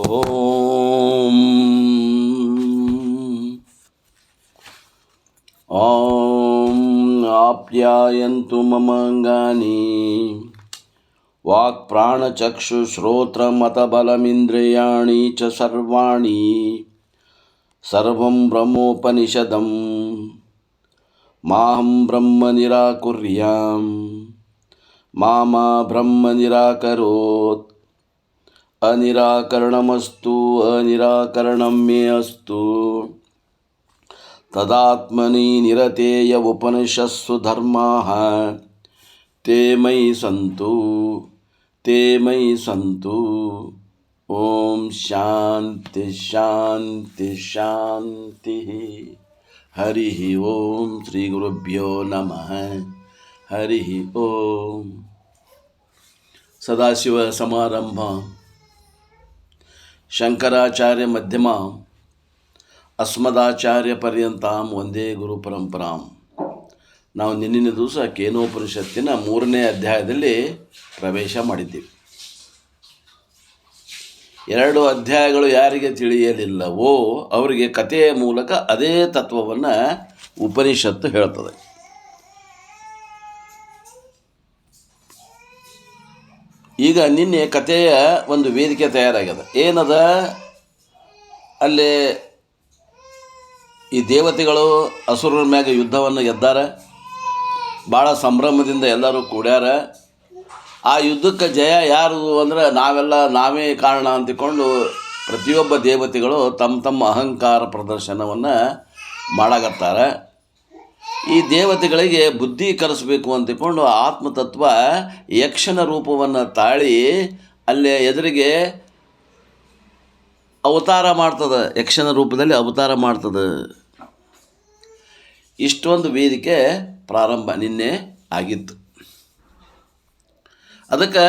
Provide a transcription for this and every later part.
ಓಂ ಓಂ ಆಪ್ಯಾಯಂತು ಮಮ ಅಂಗಾನಿ ವಾಕ್ ಪ್ರಾಣಚಕ್ಷು ಶ್ರೋತ್ರಮತಬಲಮಿಂದ್ರಿಯಾಣಿ ಚ ಸರ್ವಾಣಿ ಸರ್ವಂ ಬ್ರಹ್ಮೋಪನಿಷದಂ ಮಾಹಂ ಬ್ರಹ್ಮ ನಿರಾಕುರ್ಯಾಂ ಮಾ ಬ್ರಹ್ಮ ನಿರಾಕರೋತ್ ಅನಿರಾಕರಣಮಸ್ತು ಅನಿರಾಕರಣಂ ಮೇ ಅಸ್ತು ತದಾತ್ಮನಿ ನಿರತೇಯ ಉಪನಿಷತ್ಸು ಧರ್ಮಾಃ ತೇ ಮಯಿ ಸಂತು. ಓಂ ಶಾಂತಿ ಶಾಂತಿ ಶಾಂತಿ. ಹರಿ ಓಂ ಶ್ರೀ ಗುರುಭ್ಯೋ ನಮಃ. ಹರಿ ಓಂ. ಸದಾಶಿವ ಸಮಾರಂಭ ಶಂಕರಾಚಾರ್ಯ ಮಧ್ಯಮ ಅಸ್ಮದಾಚಾರ್ಯ ಪರ್ಯಂತಾಂ ಒಂದೇ ಗುರು ಪರಂಪರಾಂ. ನಾವು ನಿನ್ನಿನ ದಿವಸ ಕೇನೋಪನಿಷತ್ತಿನ 3ನೇ ಅಧ್ಯಾಯದಲ್ಲಿ ಪ್ರವೇಶ ಮಾಡಿದ್ದೀವಿ. 2 ಅಧ್ಯಾಯಗಳು ಯಾರಿಗೆ ತಿಳಿಯಲಿಲ್ಲವೋ ಅವರಿಗೆ ಕಥೆಯ ಮೂಲಕ ಅದೇ ತತ್ವವನ್ನು ಉಪನಿಷತ್ತು ಹೇಳ್ತದೆ. ಈಗ ನಿನ್ನೆ ಕಥೆಯ ಒಂದು ವೇದಿಕೆ ತಯಾರಾಗ್ಯದ. ಏನದ ಅಲ್ಲಿ ಈ ದೇವತೆಗಳು ಅಸುರರ ಮ್ಯಾಗ ಯುದ್ಧವನ್ನು ಗೆದ್ದಾರ. ಭಾಳ ಸಂಭ್ರಮದಿಂದ ಎಲ್ಲರೂ ಕೂಡ್ಯಾರ. ಆ ಯುದ್ಧಕ್ಕೆ ಜಯ ಯಾರು ಅಂದ್ರೆ ನಾವೇ ಕಾರಣ ಅಂತಿಕೊಂಡು ಪ್ರತಿಯೊಬ್ಬ ದೇವತೆಗಳು ತಮ್ಮ ಅಹಂಕಾರ ಪ್ರದರ್ಶನವನ್ನು ಮಾಡಾಕತ್ತಾರ. ಈ ದೇವತೆಗಳಿಗೆ ಬುದ್ಧಿ ಕಲಿಸ್ಬೇಕು ಅಂತಿಕೊಂಡು ಆತ್ಮತತ್ವ ಯಕ್ಷನ ರೂಪವನ್ನು ತಾಳಿ ಅಲ್ಲಿ ಎದುರಿಗೆ ಅವತಾರ ಮಾಡ್ತದೆ. ಯಕ್ಷನ ರೂಪದಲ್ಲಿ ಅವತಾರ ಮಾಡ್ತದೆ. ಇಷ್ಟೊಂದು ವೇದಿಕೆ ಪ್ರಾರಂಭ ನಿನ್ನೆ ಆಗಿತ್ತು. ಅದಕ್ಕೆ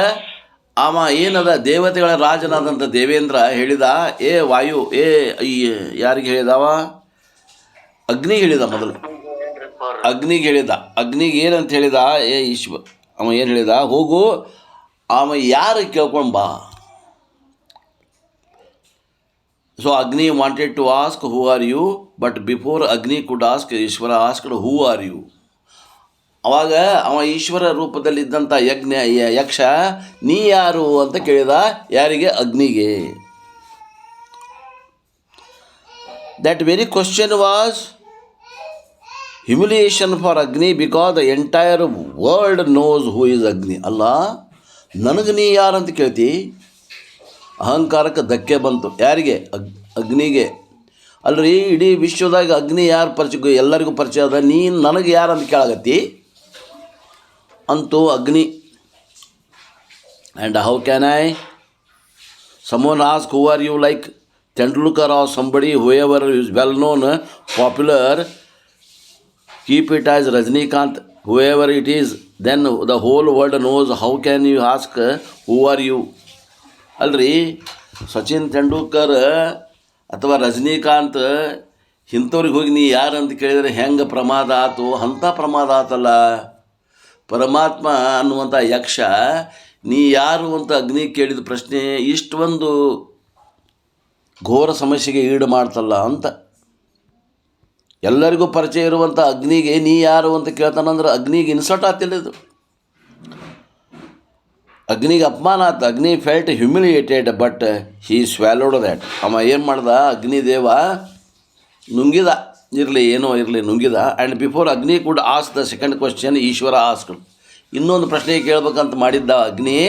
ಏನದ ದೇವತೆಗಳ ರಾಜನಾದಂಥ ದೇವೇಂದ್ರ ಹೇಳಿದ, ಏ ವಾಯು, ಯಾರಿಗೆ ಹೇಳಿದವ? ಅಗ್ನಿಗೆ ಹೇಳಿದ. ಮೊದಲು ಅಗ್ನಿಗೆ ಹೇಳಿದ. ಅಗ್ನಿಗೆ ಏನಂತ ಹೇಳಿದ? ಅವ ಏನು ಹೇಳಿದ? ಹೋಗು, ಯಾರು ಕೇಳ್ಕೊಂಡು ಬಾ. So Agni wanted to ask, who are you? But before Agni could ask, Ishvara asked, who are you? ಅವಾಗ ಈಶ್ವರ ರೂಪದಲ್ಲಿದ್ದಂಥ ಯಕ್ಷ ನೀ ಯಾರು ಅಂತ ಕೇಳಿದ. ಯಾರಿಗೆ? ಅಗ್ನಿಗೆ. That very question was humiliation for Agni because the entire world knows who is Agni. ಅಲ್ಲ, ನನಗೆ ನೀ ಯಾರು ಅಂತ ಕೇಳ್ತಿ? ಅಹಂಕಾರಕ್ಕೆ ಧಕ್ಕೆ ಬಂತು. ಯಾರಿಗೆ? ಅಗ್ನಿಗೆ. ಅಲ್ರಿ, ಇಡೀ ವಿಶ್ವದಾಗ ಅಗ್ನಿ ಯಾರು ಪರಿಚಯ? ಎಲ್ಲರಿಗೂ ಪರಿಚಯ ಅದ. ನೀನು ನನಗೆ ಯಾರು ಅಂತ ಕೇಳಾಗತ್ತಿ ಅಂತೂ ಅಗ್ನಿ. And how can I someone ask who are you, like Tendulkar or somebody, whoever is well known, popular, keep it as Rajnikant, whoever it is, then the whole world knows. How can you ask who are you? ಅಲ್ರಿ, ಸಚಿನ್ ತೆಂಡೂಲ್ಕರ್ ಅಥವಾ ರಜನಿಕಾಂತ್ ಇಂಥವ್ರಿಗೆ ಹೋಗಿ ನೀ ಯಾರು ಅಂತ ಕೇಳಿದರೆ ಹೆಂಗೆ ಪ್ರಮಾದ ಆತು? ಅಂಥ ಪ್ರಮಾದ ಆತಲ್ಲ. ಪರಮಾತ್ಮ ಅನ್ನುವಂಥ ಯಕ್ಷ ನೀ ಯಾರು ಅಂತ ಅಗ್ನಿ ಕೇಳಿದ ಪ್ರಶ್ನೆ ಇಷ್ಟೊಂದು ಘೋರ ಸಮಸ್ಯೆಗೆ ಈಡು ಮಾಡ್ತಲ್ಲ ಅಂತ. ಎಲ್ಲರಿಗೂ ಪರಿಚಯ ಇರುವಂಥ ಅಗ್ನಿಗೆ ನೀ ಯಾರು ಅಂತ ಕೇಳ್ತಾನಂದ್ರೆ ಅಗ್ನಿಗೆ ಇನ್ಸಲ್ಟ್ ಆಗ್ತಿಲ್ಲ. ಇದು ಅಗ್ನಿಗೆ ಅಪಮಾನ ಆಯ್ತು. ಅಗ್ನಿ ಫೆಲ್ಟ್ ಹ್ಯುಮಿಲಿಯೇಟೆಡ್, ಬಟ್ ಹೀ ಸ್ವ್ಯಾಲೋಡ್ ದ್ಯಾಟ್. ಏನು ಮಾಡ್ದ? ಅಗ್ನಿದೇವ ನುಂಗಿದ. ಏನೋ ಇರಲಿ, ನುಂಗಿದ. And before Agni could ask the second question, Ishwara asked. ಇನ್ನೊಂದು ಪ್ರಶ್ನೆ ಕೇಳ್ಬೇಕಂತ ಮಾಡಿದ್ದ ಅಗ್ನಿ.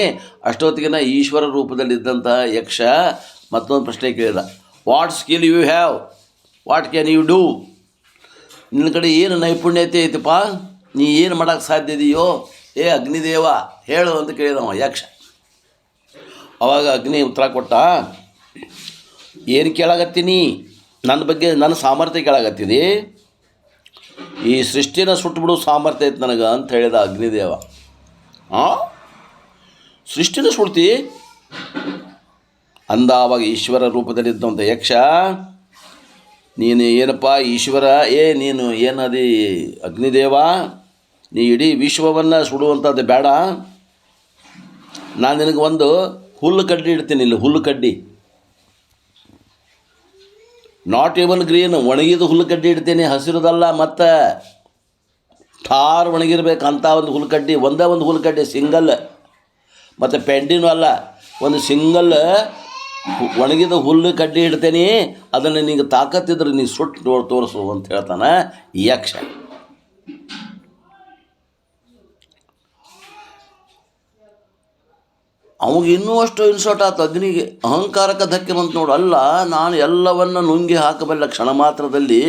ಅಷ್ಟೊತ್ತಿಗೆ ಈಶ್ವರ ರೂಪದಲ್ಲಿದ್ದಂಥ ಯಕ್ಷ ಮತ್ತೊಂದು ಪ್ರಶ್ನೆ ಕೇಳಿದ. What skill you have? What can you do? ನಿನ್ನ ಕಡೆ ಏನು ನೈಪುಣ್ಯತೆ ಐತಿಪ್ಪ? ನೀ ಏನು ಮಾಡೋಕ್ಕೆ ಸಾಧ್ಯ ಇದೆಯೋ? ಏ ಅಗ್ನಿದೇವ ಹೇಳು ಅಂತ ಕೇಳಿದವ ಯಕ್ಷ. ಅವಾಗ ಅಗ್ನಿ ಉತ್ತರ ಕೊಟ್ಟ, ಏನು ಕೇಳಾಗತ್ತೀನಿ? ನನ್ನ ಬಗ್ಗೆ, ನನ್ನ ಸಾಮರ್ಥ್ಯ ಕೇಳಾಗತ್ತಿದೆ. ಈ ಸೃಷ್ಟಿನ ಸುಟ್ಟುಬಿಡು ಸಾಮರ್ಥ್ಯ ಐತೆ ನನಗೆ ಅಂತ ಹೇಳಿದ ಅಗ್ನಿದೇವ. ಸೃಷ್ಟಿನ ಸುಡ್ತಿ ಅಂದ. ಆವಾಗ ಈಶ್ವರ ರೂಪದಲ್ಲಿದ್ದಂಥ ಯಕ್ಷ, ನೀನು ಏನಪ್ಪ ಈಶ್ವರ? ನೀನು ಏನದಿ ಅಗ್ನಿದೇವ? ನೀ ಇಡೀ ವಿಶ್ವವನ್ನು ಸುಡುವಂಥದ್ದು ಬೇಡ. ನಾನು ನಿನಗೆ ಒಂದು ಹುಲ್ಲು ಕಡ್ಡಿ ಇಡ್ತೀನಿ. ಇಲ್ಲಿ ಹುಲ್ಲು ಕಡ್ಡಿ ನಾಟ್ ಇವನ್ ಗ್ರೀನ್, ಒಣಗಿದ ಹುಲ್ಲುಕಡ್ಡಿ ಇಡ್ತೀನಿ, ಹಸಿರುದಲ್ಲ. ಮತ್ತು ಠಾರ್ ಒಣಗಿರ್ಬೇಕು ಅಂಥ ಒಂದು ಹುಲ್ಲುಕಡ್ಡಿ, ಒಂದೇ ಒಂದು ಹುಲ್ಲುಕಡ್ಡಿ ಸಿಂಗಲ್. ಮತ್ತು ಪೆಂಡಿನೂ ಅಲ್ಲ, ಒಂದು ಸಿಂಗಲ್ ಒಣಗಿದ ಹುಲ್ಲು ಕಡ್ಡಿ ಇಡ್ತೇನೆ, ಅದನ್ನು ನಿಂಗೆ ತಾಕತ್ತಿದ್ರೆ ನೀ ಸುಟ್ಟು ತೋರಿಸು ಅಂತ ಹೇಳ್ತಾನೆ ಯಕ್ಷ. ಅವಾಗ ಇನ್ನೂ ಅಷ್ಟು ಇನ್ಸರ್ಟ್ ಆಯ್ತು ಅಗ್ನಿಗೆ, ಅಹಂಕಾರಕ್ಕೆ ಧಕ್ಕೆ ಬಂತು ನೋಡು. ಅಲ್ಲ, ನಾನು ಎಲ್ಲವನ್ನು ನುಂಗಿ ಹಾಕಬಲ್ಲ ಕ್ಷಣ ಮಾತ್ರದಲ್ಲಿ,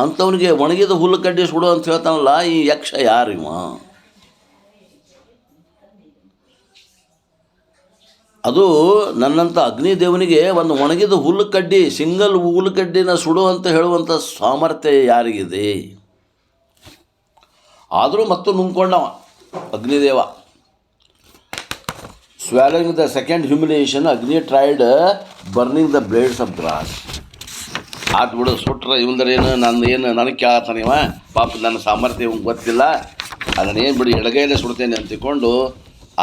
ಅಂಥವನಿಗೆ ಒಣಗಿದ ಹುಲ್ಲು ಕಡ್ಡಿ ಸುಡು ಅಂತ ಹೇಳ್ತಾನಲ್ಲ ಈ ಯಕ್ಷ ಯಾರಿವ? ಅದು ನನ್ನಂಥ ಅಗ್ನಿದೇವನಿಗೆ ಒಂದು ಒಣಗಿದ ಹುಲ್ಲು ಕಡ್ಡಿ, ಸಿಂಗಲ್ ಹುಲ್ಲು ಕಡ್ಡಿನ ಸುಡು ಅಂತ ಹೇಳುವಂಥ ಸಾಮರ್ಥ್ಯ ಯಾರಿಗಿದೆ? ಆದರೂ ಮತ್ತು ನುಂಗ್ಕೊಂಡವ Agnideva. Swallowing the second humiliation, Agni tried burning the blades of grass. ಆತು ಬಿಡು, ಸುಟ್ರೆ ಇವಂದರೇನು ನನಗೆ ಕೇಳತ್ತಾನೆ ಇವ, ಪಾಪ ನನ್ನ ಸಾಮರ್ಥ್ಯ ಇವಂಗೆ ಗೊತ್ತಿಲ್ಲ, ಅದನ್ನೇನು ಬಿಡಿ ಎಡಗೈಲೇ ಸುಡ್ತೇನೆ ಅಂತ ತಿಳ್ಕೊಂಡು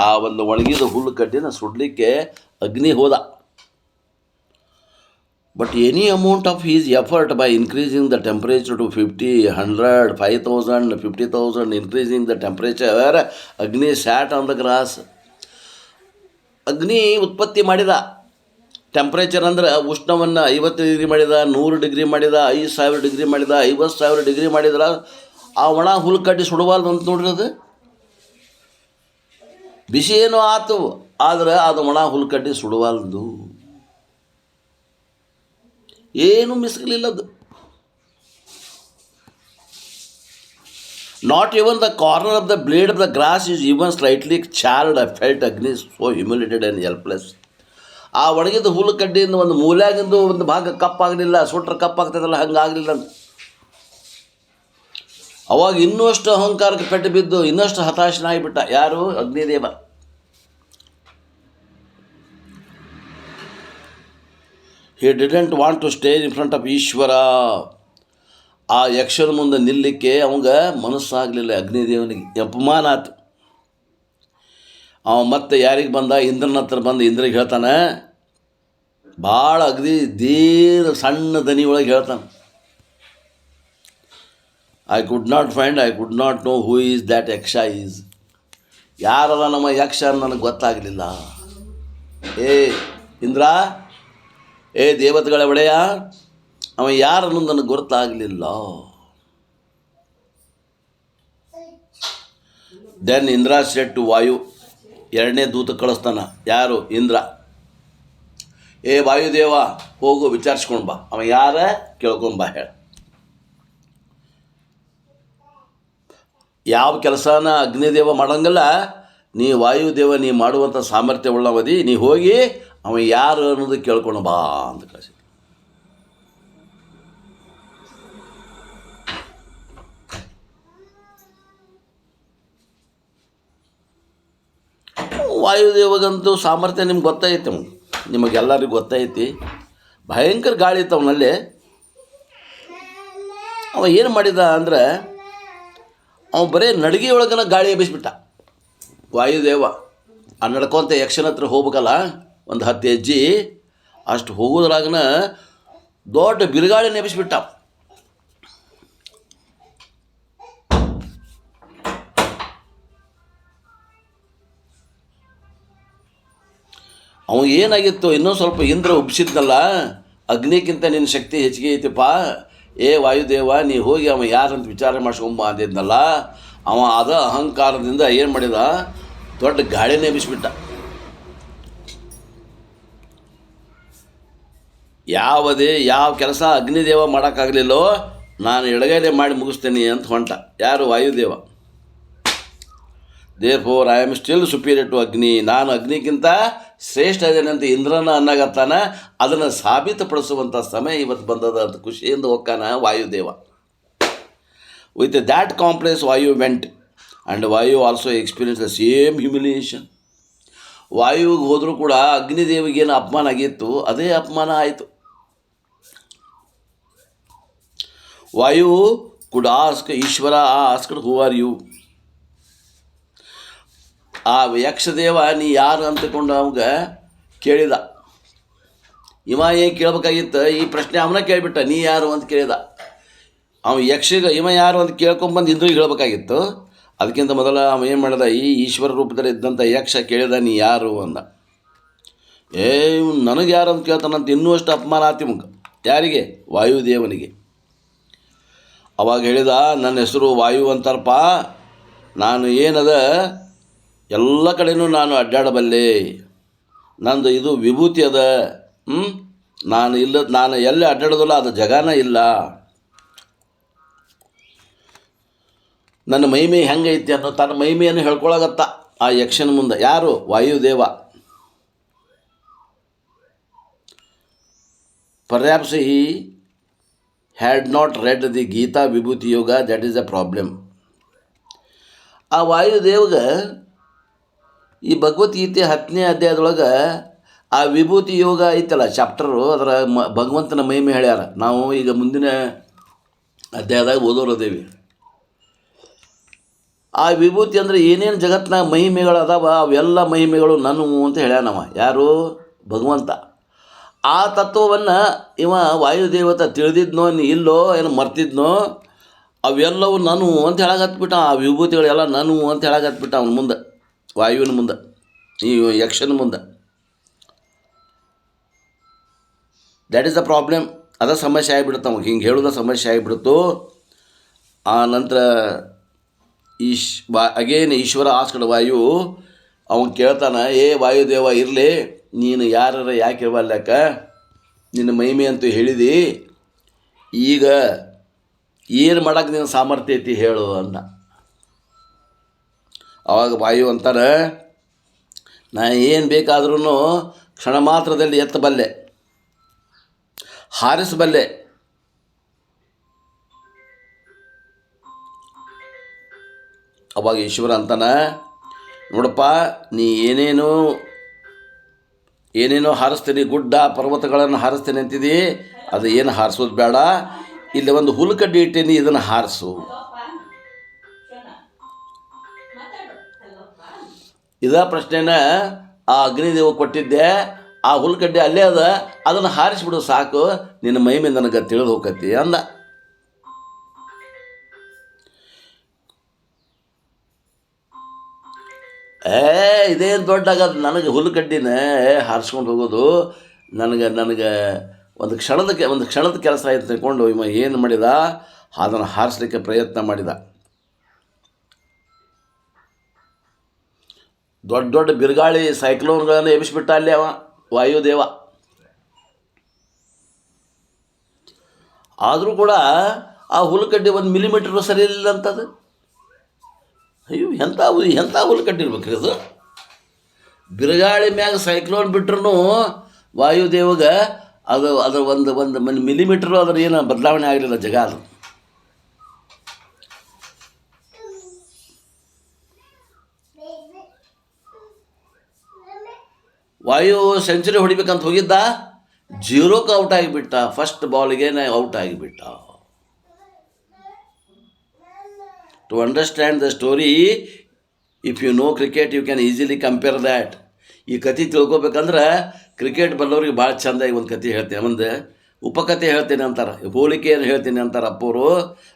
ಆ ಒಂದು ಒಣಗಿದ ಹುಲ್ಲು ಕಡ್ಡಿನ ಸುಡಲಿಕ್ಕೆ ಅಗ್ನಿ ಹೋದ. But any amount of his effort by increasing the temperature to 50, 100, 5,000, 50,000, increasing the temperature, Agni sat on the grass. Agni ಉತ್ಪತ್ತಿ ಮಾಡಿದ ಟೆಂಪ್ರೇಚರ್ ಅಂದರೆ ಉಷ್ಣವನ್ನು 50 ಡಿಗ್ರಿ ಮಾಡಿದ, 100 ಡಿಗ್ರಿ ಮಾಡಿದ, 5,000 ಡಿಗ್ರಿ ಮಾಡಿದ, 50,000 ಡಿಗ್ರಿ ಮಾಡಿದ್ರೆ ಆ ಒಣ ಹುಲ್ಲು ಕಡ್ಡಿ ಸುಡಬಾರ್ದು ಅಂತ ನೋಡ್ರಿ. ಅದು ಬಿಸಿ ಏನೋ ಆತು, ಆದರೆ ಅದು ಒಣ ಹುಲ್ಲು ಕಡ್ಡಿ ಸುಡಬಾರ್ದು, ಏನು ಮಿಸ್ಕಲಿಲ್ಲದು. Not even the corner of the blade of the grass is even slightly charred. I felt Agni so humiliated and helpless. ಆ ಒಣಗಿದ ಹುಲ್ಲು ಕಡ್ಡಿಯಿಂದ ಒಂದು ಮೂಲ್ಯಾಗಿಂದು ಒಂದು ಭಾಗ ಕಪ್ಪಾಗಲಿಲ್ಲ, ಸುಟ್ರೆ ಕಪ್ಪಾಗ್ತದಲ್ಲ, ಹಂಗಾಗಲಿಲ್ಲ ಅಂತ. ಅವಾಗ ಇನ್ನೂ ಅಷ್ಟು ಅಹಂಕಾರಕ್ಕೆ ಪೆಟ್ಟು ಬಿದ್ದು ಇನ್ನಷ್ಟು ಹತಾಶನಾಗಿಬಿಟ್ಟ. ಯಾರು? Agnideva. He didn't want to stay in front of Ishwara. ಆ ಯಕ್ಷನ ಮುಂದೆ ನಿಲ್ಲಲಿಕ್ಕೆ ಅವಂಗ ಮನಸ್ಸಾಗಲಿಲ್ಲ ಅಗ್ನಿದೇವನಿಗೆ, ಅಪಮಾನ ಆಯ್ತು. ಅವ ಮತ್ತೆ ಯಾರಿಗೆ ಬಂದ? ಇಂದ್ರನ ಹತ್ರ ಬಂದು ಇಂದ್ರಿಗೆ ಹೇಳ್ತಾನೆ, ಭಾಳ ದೀರ್ ಸಣ್ಣ ದನಿ ಒಳಗೆ ಹೇಳ್ತಾನೆ, I could not no who is that ಯಕ್ಷ ಈಸ್. ಯಾರಲ್ಲ ನಮ್ಮ ಯಕ್ಷ ನನಗೆ ಗೊತ್ತಾಗಲಿಲ್ಲ. ಏ ಇಂದ್ರ, ಏ ದೇವತೆಗಳ ಒಡೆಯ, ಅವ ಯಾರನ್ನು ನನಗೆ ಗೊತ್ತಾಗಲಿಲ್ಲ. ದೆನ್ ಇಂದ್ರ ಸೆಡ್ ಟು ವಾಯು, ಎರಡನೇ ದೂತ ಕಳಿಸ್ತಾನ. ಯಾರು? ಇಂದ್ರ. ಏ ವಾಯುದೇವ, ಹೋಗು ವಿಚಾರಿಸ್ಕೊಂಡು ಬಾ, ಅವ ಯಾರ ಕೇಳ್ಕೊಂಬ ಹೇಳ. ಯಾವ ಕೆಲಸನ ಅಗ್ನಿದೇವ ಮಾಡಂಗಿಲ್ಲ, ನೀ ವಾಯುದೇವ ನೀ ಮಾಡುವಂಥ ಸಾಮರ್ಥ್ಯ ಉಳ್ಳವದಿ, ನೀ ಹೋಗಿ ಅವ ಯಾರು ಅನ್ನೋದು ಕೇಳ್ಕೊಂಡು ಬಾ ಅಂತ ಕಳಿಸಿ. ವಾಯುದೇವಗಂತೂ ಸಾಮರ್ಥ್ಯ ನಿಮ್ಗೆ ಗೊತ್ತೈತಿ, ನಿಮಗೆಲ್ಲರಿಗೂ ಗೊತ್ತೈತಿ. ಭಯಂಕರ ಗಾಳಿ ಇತ್ತು ಅವನಲ್ಲಿ. ಅವ ಏನು ಮಾಡಿದ ಅಂದರೆ, ಅವ ಬರೀ ನಡಿಗೆ ಒಳಗನ ಗಾಳಿ ಎಬ್ಬಿಸ್ಬಿಟ್ಟ ವಾಯುದೇವ. ಆ ನಡ್ಕೊಂತ ಯಕ್ಷನ ಹತ್ರ ಹೋಗ್ಬೇಕಲ್ಲ, ಒಂದು 10 ಹೆಜ್ಜೆ ಅಷ್ಟು ಹೋಗೋದ್ರಾಗನ ದೊಡ್ಡ ಬಿರುಗಾಳಿ ನೆಬಿಸ್ಬಿಟ್ಟ. ಅವ ಏನಾಗಿತ್ತು, ಇನ್ನೂ ಸ್ವಲ್ಪ ಇಂದ್ರ ಉಬ್ಸಿದ್ನಲ್ಲ, ಅಗ್ನಿಕ್ಕಿಂತ ನಿನ್ನ ಶಕ್ತಿ ಹೆಚ್ಚಿಗೆ ಐತಿಪ್ಪ, ಏ ವಾಯುದೇವ ನೀ ಹೋಗಿ ಅವ ಯಾರಂತ ವಿಚಾರ ಮಾಡಿಸ್ಕೊಂಬ ಅಂದಿದ್ನಲ್ಲ. ಅವ ಅದ ಅಹಂಕಾರದಿಂದ ಏನು ಮಾಡಿದ, ದೊಡ್ಡ ಗಾಳಿನೇ ಎಬ್ಬಿಸ್ಬಿಟ್ಟ. ಯಾವ ಕೆಲಸ ಅಗ್ನಿದೇವ ಮಾಡೋಕ್ಕಾಗಲಿಲ್ಲೋ, ನಾನು ಎಡಗೈಲೇ ಮಾಡಿ ಮುಗಿಸ್ತೇನೆ ಅಂತ ಹೊಂಟ. ಯಾರು? Vayudeva. Therefore I am still superior to Agni, ನಾನು ಅಗ್ನಿಗಿಂತ ಶ್ರೇಷ್ಠ ಇದ್ದೇನೆ ಅಂತ ಇಂದ್ರನ ಅನ್ನಗತ್ತಾನ. ಅದನ್ನು ಸಾಬೀತುಪಡಿಸುವಂಥ ಸಮಯ ಇವತ್ತು ಬಂದದ ಅಂತ ಖುಷಿಯಿಂದ ಹೋಗ್ತಾನ Vayudeva. With that complex Vayu went and Vayu also experience the same humiliation. ವಾಯುವಿಗೆ ಹೋದರೂ ಕೂಡ ಅಗ್ನಿದೇವಿಗೇನು ಅಪಮಾನ ಆಗಿತ್ತು, ಅದೇ ಅಪಮಾನ ಆಯಿತು. Vayu could ask Ishwara asked who are you. ಆ ಯಕ್ಷದೇವ ನೀ ಯಾರು ಅಂತಕೊಂಡು ಅವಾಗ ಕೇಳಿದ. ಇವ ಏನು ಕೇಳ್ಬೇಕಾಗಿತ್ತು, ಈ ಪ್ರಶ್ನೆ ಅವನ ಕೇಳಿಬಿಟ್ಟ, ನೀ ಯಾರು ಅಂತ ಕೇಳಿದ. ಅವ ಯಕ್ಷಿಗೆ ಇವ ಯಾರು ಅಂತ ಕೇಳ್ಕೊಂಬಂದು ಇಂದ್ರಿಗೆ ಹೇಳ್ಬೇಕಾಗಿತ್ತು. ಅದಕ್ಕಿಂತ ಮೊದಲ ಅವ ಏನು ಮಾಡಿದ, ಈ ಈಶ್ವರ ರೂಪದಲ್ಲಿ ಇದ್ದಂಥ ಯಕ್ಷ ಕೇಳಿದ, ನೀ ಯಾರು ಅಂದ. ನನಗೆ ಯಾರು ಅಂತ ಕೇಳ್ತಾನಂತ ಇನ್ನೂ ಅಷ್ಟು ಅಪಮಾನ ಆತಿ ಮುಖ. ಯಾರಿಗೆ? ವಾಯುದೇವನಿಗೆ. ಅವಾಗ ಹೇಳಿದ, ನನ್ನ ಹೆಸರು ವಾಯು ಅಂತಾರಪ್ಪ, ನಾನು ಏನದ ಎಲ್ಲ ಕಡೆಯೂ ನಾನು ಅಡ್ಡಾಡಬಲ್ಲೆ, ನಂದು ಇದು ವಿಭೂತಿ ಅದ. ನಾನು ಎಲ್ಲಿ ಅಡ್ಡಾಡೋದಿಲ್ಲ ಅದು ಜಗಾನ ಇಲ್ಲ. ನನ್ನ ಮಹಿಮೆ ಹೆಂಗೈತಿ ಅನ್ನೋ ತನ್ನ ಮಹಿಮೆಯನ್ನು ಹೇಳ್ಕೊಳಗತ್ತ ಆ ಯಕ್ಷನ ಮುಂದೆ. ಯಾರು? Vayudeva. Perhaps he had not read the Gita Vibhuti Yoga, that is the problem. ಆ ವಾಯುದೇವ್ಗೆ ಈ ಭಗವದ್ಗೀತೆ 10ನೇ ಅಧ್ಯಾಯದೊಳಗೆ ಆ ವಿಭೂತಿ ಯೋಗ ಐತಲ್ಲ ಚಾಪ್ಟರು, ಅದರ ಭಗವಂತನ ಮಹಿಮೆ ಹೇಳ್ಯಾರ. ನಾವು ಈಗ ಮುಂದಿನ ಅಧ್ಯಾಯದಾಗ ಓದೋರದೇವಿ. ಆ ವಿಭೂತಿ ಅಂದರೆ ಏನೇನು ಜಗತ್ತಿನಾಗ ಮಹಿಮೆಗಳು ಅದಾವ ಅವೆಲ್ಲ ಮಹಿಮೆಗಳು ನನ್ನವು ಅಂತ ಹೇಳ್ಯಾನವ. ಯಾರು? ಭಗವಂತ. ಆ ತತ್ವವನ್ನು ಇವ ವಾಯುದೇವತ ತಿಳಿದಿದ್ನೋ ಇಲ್ಲೋ ಏನು ಮರ್ತಿದ್ನೋ, ಅವೆಲ್ಲವೂ ನಾನು ಅಂತ ಹೇಳಾಕತ್ಬಿಟ್ಟ. ಆ ವಿಭೂತಿಗಳೆಲ್ಲ ನಾನು ಅಂತ ಹೇಳಾಕತ್ಬಿಟ್ಟ ಅವನ ಮುಂದೆ, ವಾಯುವಿನ ಮುಂದೆ, ಈ ಯಕ್ಷನ ಮುಂದೆ. That is the problem. ಅದ ಸಮಸ್ಯೆ ಆಗಿಬಿಡುತ್ತೆ ಅವಾಗ, ಹಿಂಗೆ ಹೇಳೋದ ಸಮಸ್ಯೆ ಆಗಿಬಿಡ್ತು. ಆ ನಂತರ ಅಗೇನ್ ಈಶ್ವರ ಆಸ್ಕಡ ವಾಯು ಅವನು ಕೇಳ್ತಾನೆ, ವಾಯುದೇವ ಇರಲಿ, ನೀನು ಯಾರ ಯಾಕೆ ಇರಬಲ್ಲಕ, ನಿನ್ನ ಮಹಿಮೆ ಅಂತೂ ಹೇಳಿದಿ, ಈಗ ಏನು ಮಾಡೋಕ್ಕೆ ನಿನ್ನ ಸಾಮರ್ಥ್ಯ ಐತಿ ಹೇಳು ಅಂದ. ಆವಾಗ ವಾಯು ಅಂತಾನೆ, ನಾ ಏನು ಬೇಕಾದ್ರೂ ಕ್ಷಣ ಮಾತ್ರದಲ್ಲಿ ಎತ್ತಬಲ್ಲೆ, ಹಾರಿಸಬಲ್ಲೆ. ಅವಾಗ ಈಶ್ವರ ಅಂತಾನೆ, ನೋಡಪ್ಪ, ನೀ ಏನೇನೋ ಹಾರಿಸ್ತೀನಿ, ಗುಡ್ಡ ಪರ್ವತಗಳನ್ನು ಹಾರಿಸ್ತೀನಿ ಅಂತಿದ್ದಿ, ಅದು ಏನು ಹಾರಿಸೋದು ಬೇಡ. ಇಲ್ಲಿ ಒಂದು ಹುಲ್ಕಡ್ಡಿ ಇಟ್ಟೀನಿ, ಇದನ್ನು ಹಾರಿಸು. ಇದ ಪ್ರಶ್ನೆನ ಆ ಅಗ್ನಿದೇವ ಕೊಟ್ಟಿದ್ದೆ. ಆ ಹುಲ್ಕಡ್ಡಿ ಅಲ್ಲೇ ಅದ, ಅದನ್ನು ಹಾರಿಸ್ಬಿಡು ಸಾಕು, ನಿನ್ನ ಮಹಿಮೆ ನನಗೆ ತಿಳಿದು ಹೋಗತಿ ಅಂದ. ಇದೇನು ದೊಡ್ಡ ಆಗೋದು, ನನಗೆ ಹುಲ್ಕಡ್ಡಿನ ಹಾರಿಸ್ಕೊಂಡು ಹೋಗೋದು ನನಗೆ ಒಂದು ಕ್ಷಣದ ಕೆಲಸ ಆಯ್ತು ತಿಳ್ಕೊಂಡು ಇವ ಏನು ಮಾಡಿದ, ಅದನ್ನು ಹಾರಿಸ್ಲಿಕ್ಕೆ ಪ್ರಯತ್ನ ಮಾಡಿದ. ದೊಡ್ಡ ದೊಡ್ಡ ಬಿರುಗಾಳಿ ಸೈಕ್ಲೋನ್ಗಳನ್ನು ಎಬ್ಬಿಸ್ಬಿಟ್ಟ ಅಲ್ಲಿ ಅವ ವಾಯುದೇವ. ಆದರೂ ಕೂಡ ಆ ಹುಲ್ಕಡ್ಡಿ 1 ಮಿಲಿಮೀಟ್ರ್ ಸರಿ ಇರಲಿಲ್ಲ ಅಂತದು. ಅಯ್ಯೋ, ಎಂಥ ಹುಲ್ಕಡ್ಡಿ ಇರ್ಬೇಕ್ರಿ ಅದು. ಬಿರುಗಾಳಿ ಮ್ಯಾಗ ಸೈಕ್ಲೋನ್ ಬಿಟ್ರೂ ವಾಯುದೇವಗೆ ಅದು ಒಂದು ಮಿಲಿಮೀಟ್ರು ಅದ್ರ ಏನು ಬದಲಾವಣೆ ಆಗಲಿಲ್ಲ ಜಗ. ಅದು ವಾಯು ಸೆಂಚುರಿ ಹೊಡಿಬೇಕಂತ ಹೋಗಿದ್ದ, 0ಕ್ಕೆ ಔಟ್ ಆಗಿಬಿಟ್ಟ. ಫಸ್ಟ್ ಬಾಲ್ಗೆ ಔಟ್ ಆಗಿಬಿಟ್ಟ. To understand the story, if you know cricket, you can easily compare that. ಈ ಕತೆ ತಿಳ್ಕೊಬೇಕಂದ್ರೆ ಕ್ರಿಕೆಟ್ ಬಲ್ಲವ್ರಿಗೆ ಭಾಳ ಚೆಂದಾಗಿ ಒಂದು ಕತೆ ಹೇಳ್ತೀನಿ, ಒಂದು ಉಪಕಥೆ ಹೇಳ್ತೀನಿ ಅಂತಾರೆ, ಹೋಲಿಕೆಯನ್ನು ಹೇಳ್ತೀನಿ ಅಂತಾರೆ ಅಪ್ಪವರು.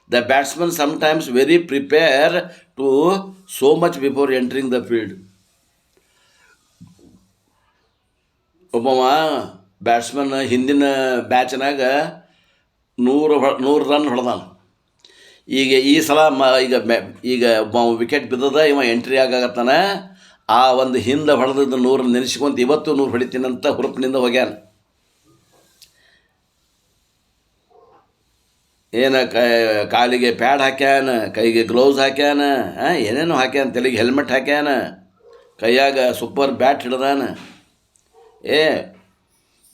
The batsman sometimes very prepare to so much before entering the field. ಒಬ್ಬವ ಬ್ಯಾಟ್ಸ್ಮನ್ ಹಿಂದಿನ ಬ್ಯಾಚ್ನಾಗ 100 ರನ್ ಹೊಡೆದಾನ. ಈಗ ಈ ಸಲ ಈಗ ವಿಕೆಟ್ ಬಿದ್ದದ, ಇವ ಎಂಟ್ರಿ ಆಗತ್ತಾನ. ಆ ಒಂದು ಹಿಂದೆ ಹೊಡೆದದ್ದು 100 ನೆನೆಸ್ಕೊಂತ ಇವತ್ತು 100 ಹೊಡಿತೀನಂತ ಹುರುಪಿನಿಂದ ಹೋಗ್ಯಾನ. ಏನು ಕಾಲಿಗೆ ಪ್ಯಾಡ್ ಹಾಕ್ಯಾನ, ಕೈಗೆ ಗ್ಲೌಸ್ ಹಾಕ್ಯಾನ, ಏನೇನೋ ಹಾಕ್ಯಾನ, ತಲೆಗೆ ಹೆಲ್ಮೆಟ್ ಹಾಕ್ಯಾನ, ಕೈಯಾಗ ಸೂಪರ್ ಬ್ಯಾಟ್ ಹಿಡ್ದಾನ.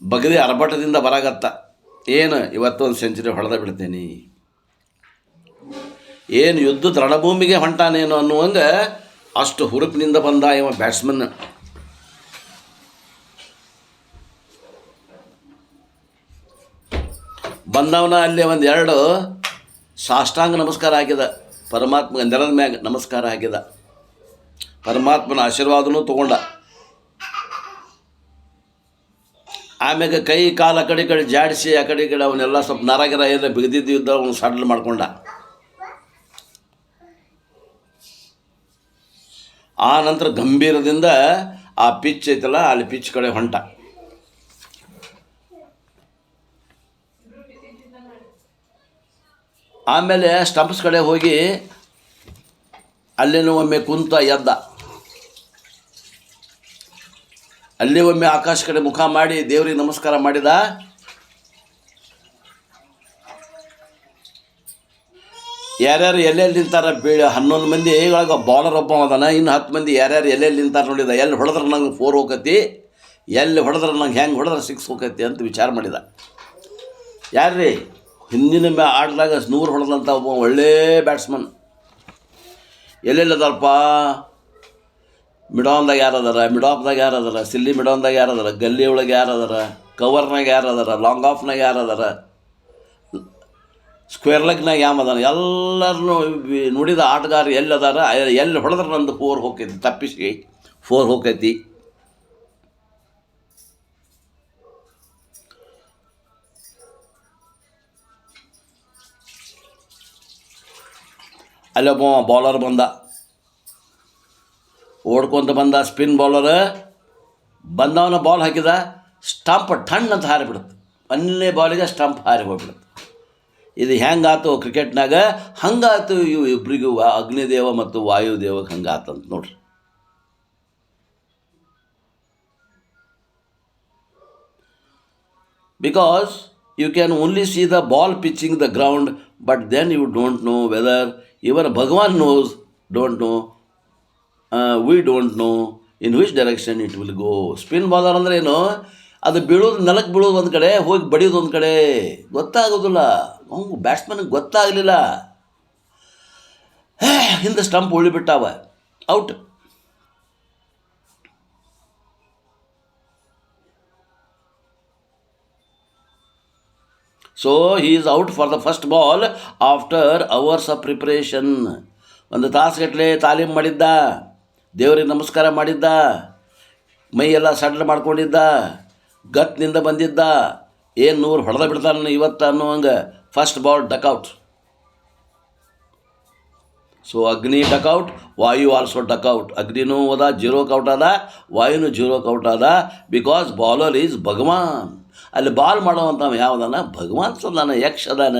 ಬಗದಿ ಅರಬಟದಿಂದ ಬರಾಗತ್ತ, ಏನು ಇವತ್ತು ಒಂದು ಸೆಂಚುರಿ ಹೊಡೆದ ಬಿಡ್ತೇನೆ, ಏನು ಯುದ್ಧದ ರಣಭೂಮಿಗೆ ಹೊಂಟಾನೇನು ಅನ್ನುವಂಗೆ ಅಷ್ಟು ಹುರುಪಿನಿಂದ ಬಂದ ಇವ ಬ್ಯಾಟ್ಸ್ಮನ್. ಬಂದವನ ಅಲ್ಲಿ 1-2 ಸಾಷ್ಟಾಂಗ ನಮಸ್ಕಾರ ಹಾಕಿದ, ಪರಮಾತ್ಮ ನೆಲದ ಮ್ಯಾಗ ನಮಸ್ಕಾರ ಹಾಕಿದ, ಪರಮಾತ್ಮನ ಆಶೀರ್ವಾದನೂ ತಗೊಂಡ. ಆಮ್ಯಾಗ ಕೈ ಕಾಲು ಆ ಕಡೆ ಜಾಡಿಸಿ ಆ ಕಡೆ ಅವನ್ನೆಲ್ಲ ಸ್ವಲ್ಪ ನರಗಿರ ಎಲ್ಲ ಬಿಗದಿದ್ದ ಅವನು ಸಡ್ಲ್ ಮಾಡ್ಕೊಂಡ. ಆ ನಂತರ ಗಂಭೀರದಿಂದ ಆ ಪಿಚ್ ಐತಲ್ಲ ಅಲ್ಲಿ ಪಿಚ್ ಕಡೆ ಹೊಂಟ. ಆಮೇಲೆ ಸ್ಟಂಪ್ಸ್ ಕಡೆ ಹೋಗಿ ಅಲ್ಲೇನೂ ಒಮ್ಮೆ ಕುಂತ ಎದ್ದ. ಅಲ್ಲಿ ಒಮ್ಮೆ ಆಕಾಶ ಕಡೆ ಮುಖ ಮಾಡಿ ದೇವ್ರಿಗೆ ನಮಸ್ಕಾರ ಮಾಡಿದ. ಯಾರ್ಯಾರು ಎಲ್ಲೆಲ್ಲಿ ನಿಂತಾರ 11 ಮಂದಿ ಒಳಗೆ ಬಾಲರ್ ಒಬ್ಬ ಅದಾನ, ಇನ್ನು 10 ಮಂದಿ ಯಾರ್ಯಾರು ಎಲ್ಲೆಲ್ಲಿ ನಿಂತಾರ ನೋಡಿದ. ಎಲ್ಲಿ ಹೊಡೆದ್ರೆ ನಂಗೆ 4 ಹೋಗತಿ, ಎಲ್ಲಿ ಹೊಡೆದ್ರೆ ನಂಗೆ ಹೆಂಗೆ ಹೊಡೆದ್ರೆ 6 ಹೋಗತಿ ಅಂತ ವಿಚಾರ ಮಾಡಿದ. ಯಾರ್ರೀ ಹಿಂದಿನ ಆಟದಾಗ 100 ಹೊಡೆದಂಥ ಒಬ್ಬ ಒಳ್ಳೆ ಬ್ಯಾಟ್ಸ್ಮನ್. ಎಲ್ಲೆಲ್ಲದಲ್ಪ ಮಿಡಾನ್ದಾಗ ಯಾರದಾರ, ಮಿಡಾಪ್ದಾಗ ಯಾರದಾರ, ಸಿಲ್ಲಿ ಮಿಡಾನ್ದಾಗ ಯಾರದಾರ, ಗಲ್ಲಿ ಒಳಗೆ ಯಾರದಾರ, ಕವರ್ನಾಗ ಯಾರದಾರ, ಲಾಂಗ್ ಆಫ್ನಾಗ ಯಾರದಾರ, ಸ್ಕ್ವೇರ್ ಲೆಗ್ನಾಗ ಯಾಮದಾನ, ಎಲ್ಲರನ್ನೂ ನುಡಿದ ಆಟಗಾರ ಎಲ್ಲದಾರ. ಎಲ್ಲಿ ಹೊಡೆದ್ರೆ ನಂದು 4 ಹೋಗೈತಿ, ತಪ್ಪಿಸಿ 4 ಹೋಗೈತಿ. ಅಲ್ಲೊಬ್ಬ ಬೌಲರ್ ಬಂದ, ಓಡ್ಕೊಂತ ಬಂದ. ಸ್ಪಿನ್ ಬೌಲರ್ ಬಂದವನ ಬಾಲ್ ಹಾಕಿದ, ಸ್ಟಂಪ್ ಟಣ್ ಅಂತ ಹಾರಿಬಿಡುತ್ತೆ. 1ನೇ ಬಾಲಿಗೆ ಸ್ಟಂಪ್ ಹಾರಿ ಹೋಗ್ಬಿಡುತ್ತೆ. ಇದು ಹೆಂಗಾತು ಕ್ರಿಕೆಟ್ನಾಗ, ಹಂಗಾತು ಇವು ಇಬ್ಬರಿಗೂ, ಅಗ್ನಿದೇವ ಮತ್ತು ವಾಯುದೇವಕ್ಕೆ ಹಂಗಾತಂತ ನೋಡ್ರಿ. Because you can only see the ball pitching the ground, but then you don't know whether even Bhagwan knows, don't know, we don't know in which direction it will go. Spin bowler ಅಂದ್ರೆ ಏನು, ಅದು ಬೀಳೋದು, ನೆಲಕ್ಕೆ ಬೀಳೋದು ಒಂದು ಕಡೆ, ಹೋಗಿ ಬಡಿಯೋದು ಒಂದು ಕಡೆ, ಗೊತ್ತಾಗೋದಿಲ್ಲ. ಅವ್ನು ಬ್ಯಾಟ್ಸ್ಮನ್ಗೆ ಗೊತ್ತಾಗಲಿಲ್ಲ, ಹಿಂದೆ ಸ್ಟಂಪ್ ಉಳಿಬಿಟ್ಟಾವ, out. So he is out for the first ball after hours of preparation. 1 ತಾಸುಗಟ್ಟಲೆ ತಾಲೀಮ್ ಮಾಡಿದ್ದ, ದೇವರಿಗೆ ನಮಸ್ಕಾರ ಮಾಡಿದ್ದ, ಮೈಯೆಲ್ಲ ಸಡ್ಲ್ ಮಾಡ್ಕೊಂಡಿದ್ದ, ಗತ್ನಿಂದ ಬಂದಿದ್ದ. ಏನು 100 ಹೊಡೆದ ಬಿಡ್ತಾನೆ ಇವತ್ತು ಅನ್ನುವಂಗೆ. First ball duck out. So Agni duck out, Vayu also duck out. ಅಗ್ನಿನೂ ಹೋದ, 0ಕ್ಕೆ ಔಟ್ ಆದ, ವಾಯುನೂ 0ಕ್ಕೆ ಔಟ್ ಆದ. Because bowler is Bhagwan. ಅಲ್ಲಿ ಬಾಲ್ ಮಾಡೋವಂಥವ ಯಾವುದಾನ, ಭಗವಾನ್ ಸದಾನ, ಯಕ್ಷ ಅದಾನ.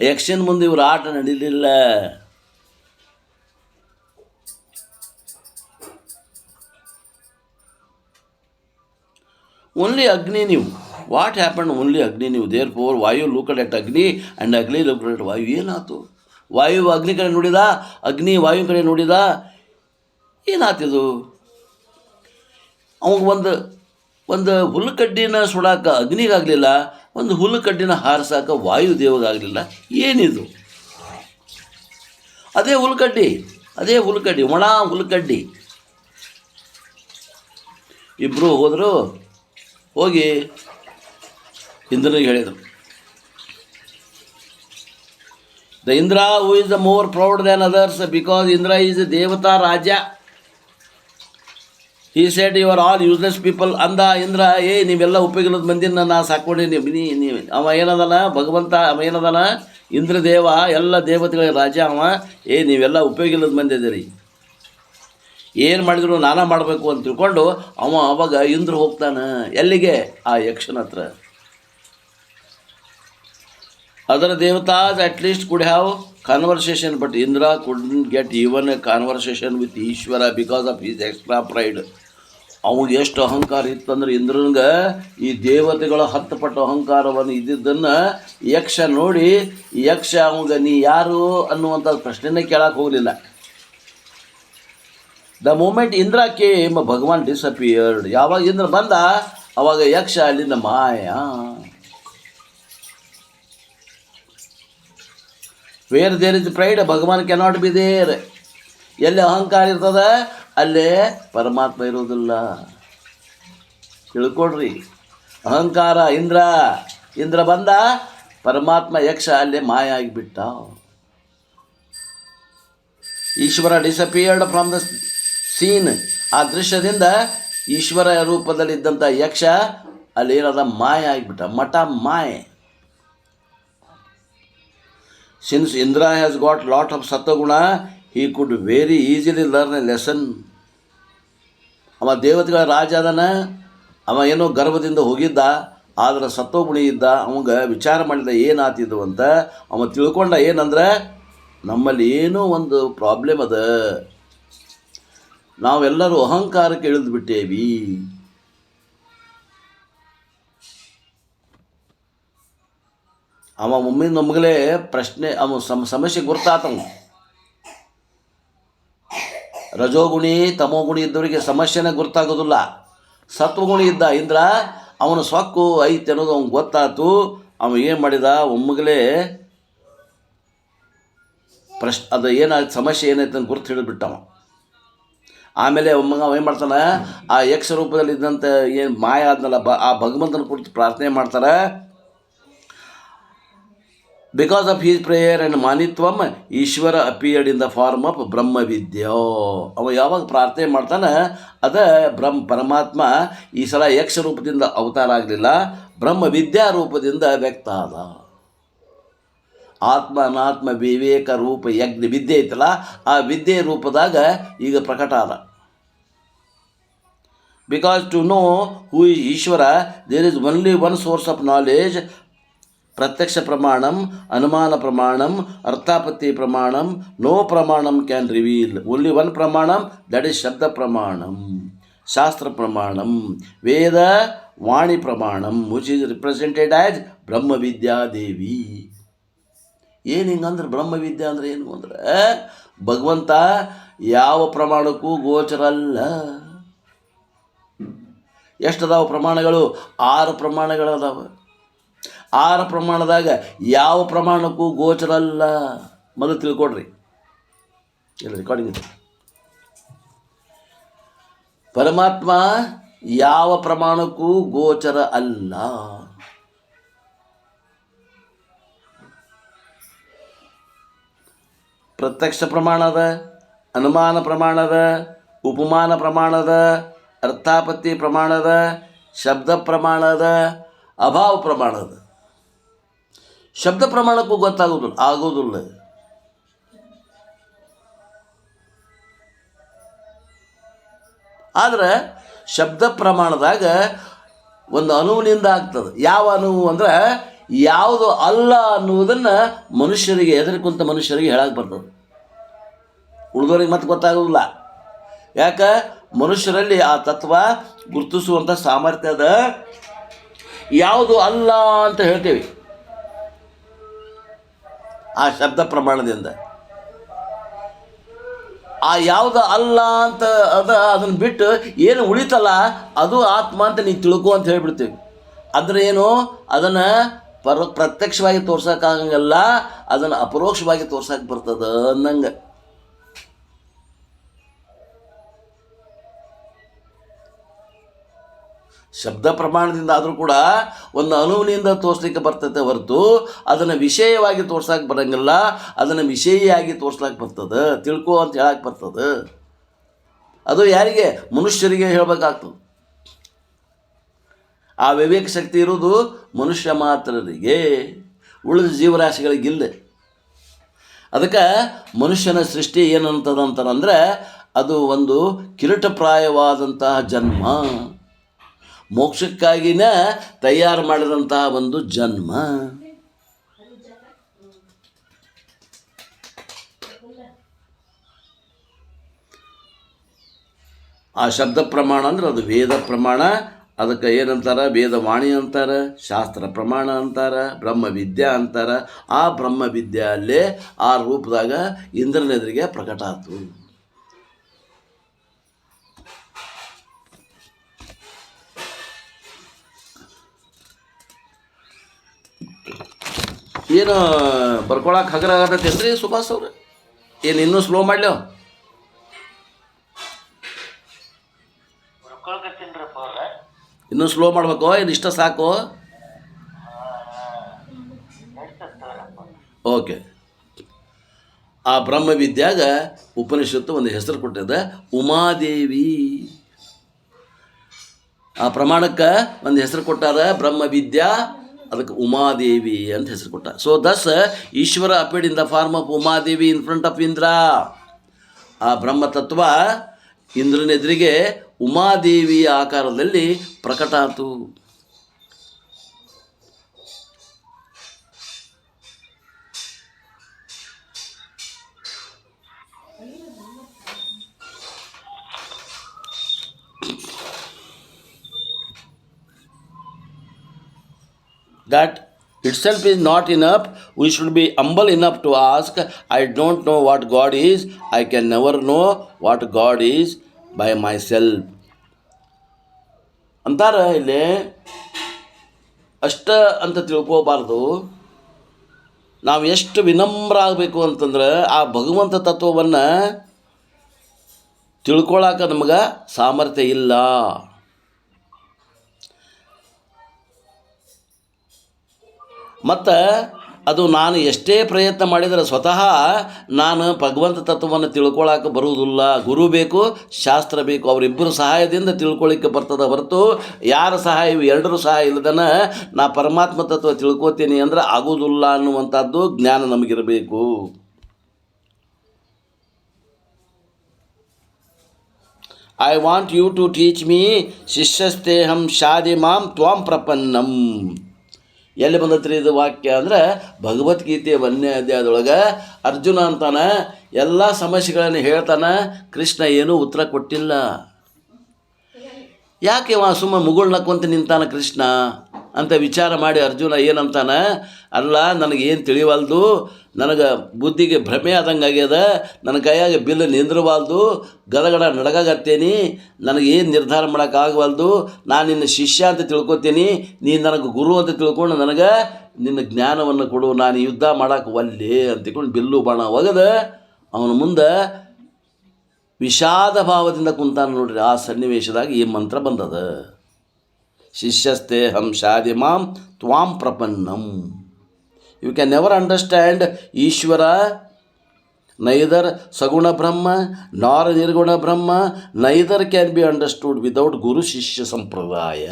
ಯಕ್ಷನ ಮುಂದೆ ಇವರು ಆಟ ನಡೀಲಿಲ್ಲ. ಓನ್ಲಿ ಅಗ್ನಿ ನೀವು. ವಾಟ್ ಹ್ಯಾಪನ್, ಓನ್ಲಿ ಅಗ್ನಿ ನೀವು. ದೇರ್ ಫೋರ್ ವಾಯು ಲುಕ್ಡ್ ಎಟ್ ಅಗ್ನಿ ಆ್ಯಂಡ್ ಅಗ್ನಿ ಲುಕ್ಡ್ ಎಟ್ ವಾಯು. ಏನಾಯ್ತು? ವಾಯು ಅಗ್ನಿ ಕಡೆ ನೋಡಿದ, ಅಗ್ನಿ ವಾಯು ಕಡೆ ನೋಡಿದ. ಏನಾತಿದು? ಅವಾಗ ಒಂದು ಹುಲ್ಲುಕಡ್ಡಿನ ಸುಡಾಕ ಅಗ್ನಿಗಾಗಲಿಲ್ಲ, ಒಂದು ಹುಲ್ಲುಕಡ್ಡಿನ ಹಾರಿಸಾಕ ವಾಯುದೇವಗಾಗಲಿಲ್ಲ. ಏನಿದು? ಅದೇ ಹುಲ್ಲುಕಡ್ಡಿ, ಒಣ ಹುಲ್ಲುಕಡ್ಡಿ. ಇಬ್ಬರು ಹೋದರು, ಹೋಗಿ ಇಂದ್ರನಿಗೆ ಹೇಳಿದರು. The Indra who is the more proud than others, because Indra is ದೇವತಾ ರಾಜ. He said you are all useless people. ಅಂದ ಇಂದ್ರ, ನೀವೆಲ್ಲ ಉಪಯೋಗಿಲ್ಲದ ಮಂದಿನ ನಾ ಸಾಕೊಂಡೀನಿ. ನೀವು ಅವ ಏನದಾನ, ಭಗವಂತ ಅವ ಏನದಾನ, ಇಂದ್ರದೇವ, ಎಲ್ಲ ದೇವತೆಗಳ ರಾಜ ಅವ. ನೀವೆಲ್ಲ ಉಪಯೋಗಿಲ್ಲದ ಮಂದಿ ಇದೀರಿ, ಏನು ಮಾಡಿದ್ರು ನಾನಾ ಮಾಡಬೇಕು ಅಂತ ತಿಳ್ಕೊಂಡು ಅವಾಗ ಇಂದ್ರ ಹೋಗ್ತಾನೆ. ಎಲ್ಲಿಗೆ? ಆ ಯಕ್ಷನ ಹತ್ರ. Other ದೇವತಾಸ್ at least could have conversation, but Indra couldn't get even a conversation with Ishvara because of his extra pride. ಅವನಿಗೆ ಎಷ್ಟು ಅಹಂಕಾರ ಇತ್ತಂದ್ರೆ ಇಂದ್ರನಿಗೆ ಈ ದೇವತೆಗಳ 10 ಪಟ್ಟು ಅಹಂಕಾರವನ್ನು ಇದ್ದಿದ್ದನ್ನು ಯಕ್ಷ ನೋಡಿ, ಯಕ್ಷ ಅವಾಗ ನೀ ಯಾರು ಅನ್ನುವಂಥ ಪ್ರಶ್ನೆನೇ ಕೇಳಕ್ಕೆ ಹೋಗಲಿಲ್ಲ. The moment Indra came, Bhagwan disappeared. ಯಾವಾಗ ಇಂದ್ರ ಬಂದ ಅವಾಗ ಯಕ್ಷ ಅಲ್ಲಿಂದ ಮಾಯ. Where there is pride, Bhagwan cannot be there. ಎಲ್ಲಿ ಅಹಂಕಾರ ಇರ್ತದ ಅಲ್ಲೇ ಪರಮಾತ್ಮ ಇರೋದಿಲ್ಲ. ತಿಳ್ಕೊಡ್ರಿ. ಅಹಂಕಾರ ಇಂದ್ರ ಬಂದ, ಪರಮಾತ್ಮ ಯಕ್ಷ ಅಲ್ಲೇ ಮಾಯ ಆಗಿಬಿಟ್ಟ. Ishwara disappeared from the scene. ಆ ದೃಶ್ಯದಿಂದ ಈಶ್ವರ ರೂಪದಲ್ಲಿದ್ದಂಥ ಯಕ್ಷ ಅಲ್ಲಿ ಏನದ ಮಾಯ ಆಗಿಬಿಟ್ಟ, ಮಠ ಮಾಯೆ. Since Indra has got lot of ಸತ್ವಗುಣ, he could very easily learn a lesson. ಅವ ದೇವತೆಗಳ ರಾಜ ಅದನ, ಅವ ಏನೋ ಗರ್ಭದಿಂದ ಹೋಗಿದ್ದ, ಆದ್ರೆ ಸತ್ವಗುಣಿ ಇದ್ದ. ಅವಂಗೆ ವಿಚಾರ ಮಾಡಿದ ಏನಾತಿದ್ದು ಅಂತ. ಅವ ತಿಳ್ಕೊಂಡ ಏನಂದ್ರೆ ನಮ್ಮಲ್ಲಿ ಏನೋ ಒಂದು ಪ್ರಾಬ್ಲಮ್ ಅದ, ನಾವೆಲ್ಲರೂ ಅಹಂಕಾರಕ್ಕೆ ಇಳಿದು ಬಿಟ್ಟೇವಿ. ಅವ ನಮಗಲೇ ಪ್ರಶ್ನೆ, ಅವ ಸಮಸ್ಯೆ ಗುರ್ತಾತವ. ರಜೋಗುಣಿ ತಮೋಗುಣಿ ಇದ್ದವರಿಗೆ ಸಮಸ್ಯೆನೇ ಗುರ್ತಾಗೋದಿಲ್ಲ. ಸತ್ವಗುಣಿ ಇದ್ದ ಇಂದ್ರ, ಅವನ ಸೊಕ್ಕು ಐತೆ ಅನ್ನೋದು ಅವ್ನಿಗೆ ಗೊತ್ತಾಯ್ತು. ಅವ ಏನು ಮಾಡಿದ, ಒಮ್ಮಗಲೇ ಅದು ಏನಾಯ್ತು, ಸಮಸ್ಯೆ ಏನಾಯ್ತು ಅಂತ ಗುರ್ತು ಹಿಡಿದ್ಬಿಟ್ಟವ. ಆಮೇಲೆ ಒಮ್ಮಗ ಅವ ಏನು ಮಾಡ್ತಾನೆ, ಆ ಯಕ್ಷ ರೂಪದಲ್ಲಿ ಇದ್ದಂಥ ಏನು ಮಾಯ ಆದ್ನಲ್ಲ, ಆ ಭಗವಂತನ ಕುರಿತು ಪ್ರಾರ್ಥನೆ ಮಾಡ್ತಾರೆ. Because of his prayer and ಮಾನಿತ್ವಂ Ishwara appeared in the form of ಬ್ರಹ್ಮವಿದ್ಯೋ. ಅವ ಯಾವಾಗ ಪ್ರಾರ್ಥನೆ ಮಾಡ್ತಾನೆ ಅದ ಪರಮಾತ್ಮ ಈ ಸಲ ಯಕ್ಷ ರೂಪದಿಂದ ಅವತಾರ ಆಗಲಿಲ್ಲ, ಬ್ರಹ್ಮವಿದ್ಯಾ ರೂಪದಿಂದ ವ್ಯಕ್ತ ಆದ. ಆತ್ಮ ಅನಾತ್ಮ ವಿವೇಕ ರೂಪ ಯಜ್ಞ ವಿದ್ಯೆ ಐತಲ್ಲ, ಆ ವಿದ್ಯೆ ರೂಪದಾಗ ಈಗ ಪ್ರಕಟ ಆದ. Because to know who is Ishwara there is only one source of knowledge, ಪ್ರತ್ಯಕ್ಷ ಪ್ರಮಾಣಂ, ಅನುಮಾನ ಪ್ರಮಾಣಂ, ಅರ್ಥಾಪತ್ತಿ ಪ್ರಮಾಣಂ. ನೋ ಪ್ರಮಾಣಂ ಕ್ಯಾನ್ ರಿವೀಲ್, ಓನ್ಲಿ ಒನ್ ಪ್ರಮಾಣಂ, ದಟ್ ಈಸ್ ಶಬ್ದ ಪ್ರಮಾಣಂ, ಶಾಸ್ತ್ರ ಪ್ರಮಾಣಂ, ವೇದ ವಾಣಿ ಪ್ರಮಾಣಂ, ವಿಚ್ ಈಸ್ ರಿಪ್ರೆಸೆಂಟೆಡ್ ಆ್ಯಸ್ ಬ್ರಹ್ಮವಿದ್ಯಾದೇವಿ. ಏನು ಹಿಂಗಂದ್ರೆ ಬ್ರಹ್ಮವಿದ್ಯಾ ಅಂದರೆ ಏನು ಅಂದರೆ ಭಗವಂತ ಯಾವ ಪ್ರಮಾಣಕ್ಕೂ ಗೋಚರ ಅಲ್ಲ. ಎಷ್ಟದಾವ ಪ್ರಮಾಣಗಳು? 6 ಪ್ರಮಾಣಗಳದಾವ. 6 ಪ್ರಮಾಣದಾಗ ಯಾವ ಪ್ರಮಾಣಕ್ಕೂ ಗೋಚರ ಅಲ್ಲ. ಮೊದಲು ತಿಳ್ಕೊಡ್ರಿ, ಇಲ್ಲ ರೆಕಾರ್ಡಿಂಗ್ ಇದೆ. ಪರಮಾತ್ಮ ಯಾವ ಪ್ರಮಾಣಕ್ಕೂ ಗೋಚರ ಅಲ್ಲ. ಪ್ರತ್ಯಕ್ಷ ಪ್ರಮಾಣದ, ಅನುಮಾನ ಪ್ರಮಾಣದ, ಉಪಮಾನ ಪ್ರಮಾಣದ, ಅರ್ಥಾಪತ್ತಿ ಪ್ರಮಾಣದ, ಶಬ್ದ ಪ್ರಮಾಣದ, ಅಭಾವ ಪ್ರಮಾಣದ. ಶಬ್ದ ಪ್ರಮಾಣಕ್ಕೂ ಆಗೋದಿಲ್ಲ. ಆದರೆ ಶಬ್ದ ಪ್ರಮಾಣದಾಗ ಒಂದು ಅಣುವಿನಿಂದ ಆಗ್ತದೆ. ಯಾವ ಅಣುವು ಅಂದ್ರೆ ಯಾವುದು ಅಲ್ಲ ಅನ್ನುವುದನ್ನು ಮನುಷ್ಯರಿಗೆ, ಎದುರು ಕುಂತ ಮನುಷ್ಯರಿಗೆ ಹೇಳಕ್ಕೆ ಬರ್ತದೆ. ಉಳಿದವರಿಗೆ ಮತ್ತೆ ಗೊತ್ತಾಗೋದಿಲ್ಲ. ಯಾಕೆ? ಮನುಷ್ಯರಲ್ಲಿ ಆ ತತ್ವ ಗುರುತಿಸುವಂಥ ಸಾಮರ್ಥ್ಯ ಅದ. ಯಾವುದು ಅಲ್ಲ ಅಂತ ಹೇಳ್ತೇವೆ ಆ ಶಬ್ದ ಪ್ರಮಾಣದಿಂದ. ಆ ಯಾವುದು ಅಲ್ಲ ಅಂತ ಅದನ್ನು ಬಿಟ್ಟು ಏನು ಉಳಿತಲ್ಲ ಅದು ಆತ್ಮ ಅಂತ ನೀವು ತಿಳ್ಕೊ ಅಂತ ಹೇಳ್ಬಿಡ್ತೇವೆ. ಅಂದರೆ ಏನು? ಅದನ್ನು ಪ್ರತ್ಯಕ್ಷವಾಗಿ ತೋರ್ಸೋಕ್ಕಾಗಂಗಿಲ್ಲ, ಅದನ್ನು ಅಪರೋಕ್ಷವಾಗಿ ತೋರ್ಸಕ್ಕೆ ಬರ್ತದೆ ಅನ್ನಂಗೆ. ಶಬ್ದ ಪ್ರಮಾಣದಿಂದ ಆದರೂ ಕೂಡ ಒಂದು ಅಣುವಿನಿಂದ ತೋರಿಸ್ಲಿಕ್ಕೆ ಬರ್ತದೆ ಹೊರತು ಅದನ್ನು ವಿಷಯವಾಗಿ ತೋರ್ಸಕ್ಕೆ ಬರೋಂಗಿಲ್ಲ. ಅದನ್ನು ವಿಷಯಿಯಾಗಿ ತೋರ್ಸ್ಲಿಕ್ಕೆ ಬರ್ತದೆ, ತಿಳ್ಕೊ ಅಂತ ಹೇಳಕ್ಕೆ ಬರ್ತದೆ. ಅದು ಯಾರಿಗೆ? ಮನುಷ್ಯರಿಗೆ ಹೇಳಬೇಕಾಗ್ತದೆ. ಆ ವಿವೇಕ ಶಕ್ತಿ ಇರೋದು ಮನುಷ್ಯ ಮಾತ್ರರಿಗೆ, ಉಳಿದ ಜೀವರಾಶಿಗಳಿಗಿಲ್ಲ. ಅದಕ್ಕೆ ಮನುಷ್ಯನ ಸೃಷ್ಟಿ ಏನಂತದಂತಾರಂದರೆ ಅದು ಒಂದು ಕಿರೀಟಪ್ರಾಯವಾದಂತಹ ಜನ್ಮ, ಮೋಕ್ಷಕ್ಕಾಗಿಯೇ ತಯಾರು ಮಾಡಿದಂತಹ ಒಂದು ಜನ್ಮ. ಆ ಶಬ್ದ ಪ್ರಮಾಣ ಅಂದ್ರೆ ಅದು ವೇದ ಪ್ರಮಾಣ. ಅದಕ್ಕೆ ಏನಂತಾರೆ? ವೇದವಾಣಿ ಅಂತಾರೆ, ಶಾಸ್ತ್ರ ಪ್ರಮಾಣ ಅಂತಾರೆ, ಬ್ರಹ್ಮವಿದ್ಯಾ ಅಂತಾರೆ. ಆ ಬ್ರಹ್ಮವಿದ್ಯೆ ಅಲ್ಲೇ ಆ ರೂಪದಾಗ ಇಂದ್ರನೆದುರಿಗೆ ಪ್ರಕಟ ಆಯ್ತು. ಏನು ಬರ್ಕೊಳಕ್ಕೆ ಹಗರ ಆಗತ್ತೇನ್ರಿ ಸುಭಾಷ್ ಅವ್ರು? ಏನು ಇನ್ನೂ ಸ್ಲೋ ಮಾಡ್ಲೋ? ಇನ್ನೂ ಸ್ಲೋ ಮಾಡ್ಬೇಕು? ಏನು ಇಷ್ಟ ಸಾಕು? ಓಕೆ. ಆ ಬ್ರಹ್ಮವಿದ್ಯಾಗ ಉಪನಿಷತ್ತು ಒಂದು ಹೆಸರು ಕೊಟ್ಟಿದೆ, ಉಮಾದೇವಿ. ಆ ಪ್ರಮಾಣಕ್ಕೆ ಒಂದು ಹೆಸರು ಕೊಟ್ಟಾರ, ಬ್ರಹ್ಮವಿದ್ಯಾ, ಅದಕ್ಕೆ ಉಮಾದೇವಿ ಅಂತ ಹೆಸರು ಕೊಟ್ಟ. So thus Ishwara appeared in the form of Umadevi in front of Indra. ಆ ಬ್ರಹ್ಮತತ್ವ ಇಂದ್ರನೆದುರಿಗೆ ಉಮಾದೇವಿಯ ಆಕಾರದಲ್ಲಿ ಪ್ರಕಟ ಆಯಿತು. That itself is not enough. We should be humble enough to ask, I don't know what God is. I can never know what God is by myself. ಅಂತಾರ ಇಲ್ಲಿ ಅಷ್ಟ ಅಂತ ತಿಳ್ಕೋಬಾರ್ದು. ನಾವು ಎಷ್ಟು ವಿನಮ್ರ ಆಗಬೇಕು ಅಂತಂದ್ರೆ ಆ ಭಗವಂತ ತತ್ವವನ್ನು ತಿಳ್ಕೊಳಕ್ಕೆ ನಮಗೆ ಸಾಮರ್ಥ್ಯ ಇಲ್ಲ. ಮತ್ತು ಅದು ನಾನು ಎಷ್ಟೇ ಪ್ರಯತ್ನ ಮಾಡಿದರೆ ಸ್ವತಃ ನಾನು ಭಗವಂತ ತತ್ವವನ್ನು ತಿಳ್ಕೊಳಕ್ಕೆ ಬರುವುದಿಲ್ಲ. ಗುರು ಬೇಕು, ಶಾಸ್ತ್ರ ಬೇಕು. ಅವರಿಬ್ಬರು ಸಹಾಯದಿಂದ ತಿಳ್ಕೊಳ್ಳಿಕ್ಕೆ ಬರ್ತದೆ ಹೊರತು ಯಾರ ಸಹಾಯ, ಎರಡರ ಸಹಾಯ ಇಲ್ಲದನ ನಾ ಪರಮಾತ್ಮ ತತ್ವ ತಿಳ್ಕೊತೀನಿ ಅಂದ್ರೆ ಆಗೋದಿಲ್ಲ ಅನ್ನುವಂಥದ್ದು ಜ್ಞಾನ ನಮಗಿರಬೇಕು. I want you to teach me ಶಿಷ್ಯಸ್ತೇಹಂ ಶಾದಿ ಮಾಂ ತ್ವಾಂ ಪ್ರಪನ್ನಂ. ಎಲ್ಲಿ ಬಂದತ್ರಿ ಇದು ವಾಕ್ಯ ಅಂದರೆ ಭಗವದ್ಗೀತೆಯ 1ನೇ ಅಧ್ಯಾಯದೊಳಗೆ ಅರ್ಜುನ ಅಂತಾನೆ ಎಲ್ಲ ಸಮಸ್ಯೆಗಳನ್ನು ಹೇಳ್ತಾನೆ. ಕೃಷ್ಣ ಏನೂ ಉತ್ತರ ಕೊಟ್ಟಿಲ್ಲ. ಯಾಕೆ ಸುಮ್ಮ ಮುಗುಳ್ನಕ್ಕೊಂತ ನಿಂತಾನ ಕೃಷ್ಣ ಅಂತ ವಿಚಾರ ಮಾಡಿ ಅರ್ಜುನ ಏನಂತಾನೆ, ಅಲ್ಲ ನನಗೇನು ತಿಳಿವಲ್ದು, ನನಗೆ ಬುದ್ಧಿಗೆ ಭ್ರಮೆ ಆದಂಗೆ ಆಗ್ಯದ, ನನ್ನ ಕೈಯಾಗ ಬಿಲ್ ನಿಂದ್ರವಾಲ್ದು, ಗದಗಡ ನಡಗಾಗತ್ತೇನಿ, ನನಗೇನು ನಿರ್ಧಾರ ಮಾಡೋಕ್ಕಾಗವಲ್ದು, ನಾನು ನಿನ್ನ ಶಿಷ್ಯ ಅಂತ ತಿಳ್ಕೊತೀನಿ, ನೀನು ನನಗೆ ಗುರು ಅಂತ ತಿಳ್ಕೊಂಡು ನನಗೆ ನಿನ್ನ ಜ್ಞಾನವನ್ನು ಕೊಡು, ನಾನು ಯುದ್ಧ ಮಾಡೋಕೆ ಒಲ್ಲೆ ಅಂತ ತಿಳ್ಕೊಂಡು ಬಿಲ್ಲು ಬಾಣ ಒಗೆದ ಅವನ ಮುಂದೆ ವಿಷಾದ ಭಾವದಿಂದ ಕುಂತಾನ ನೋಡ್ರಿ. ಆ ಸನ್ನಿವೇಶದಾಗ ಈ ಮಂತ್ರ ಬಂದದ, ಶಿಷ್ಯಸ್ತೇಹಂ ಶಾದಿ ಮಾಂ ತ್ವಾಂ ಪ್ರಪನ್ನಂ. You can never understand Ishwara, neither saguna Brahma nor nirguna Brahma, neither can be understood without guru shishya sampradaya.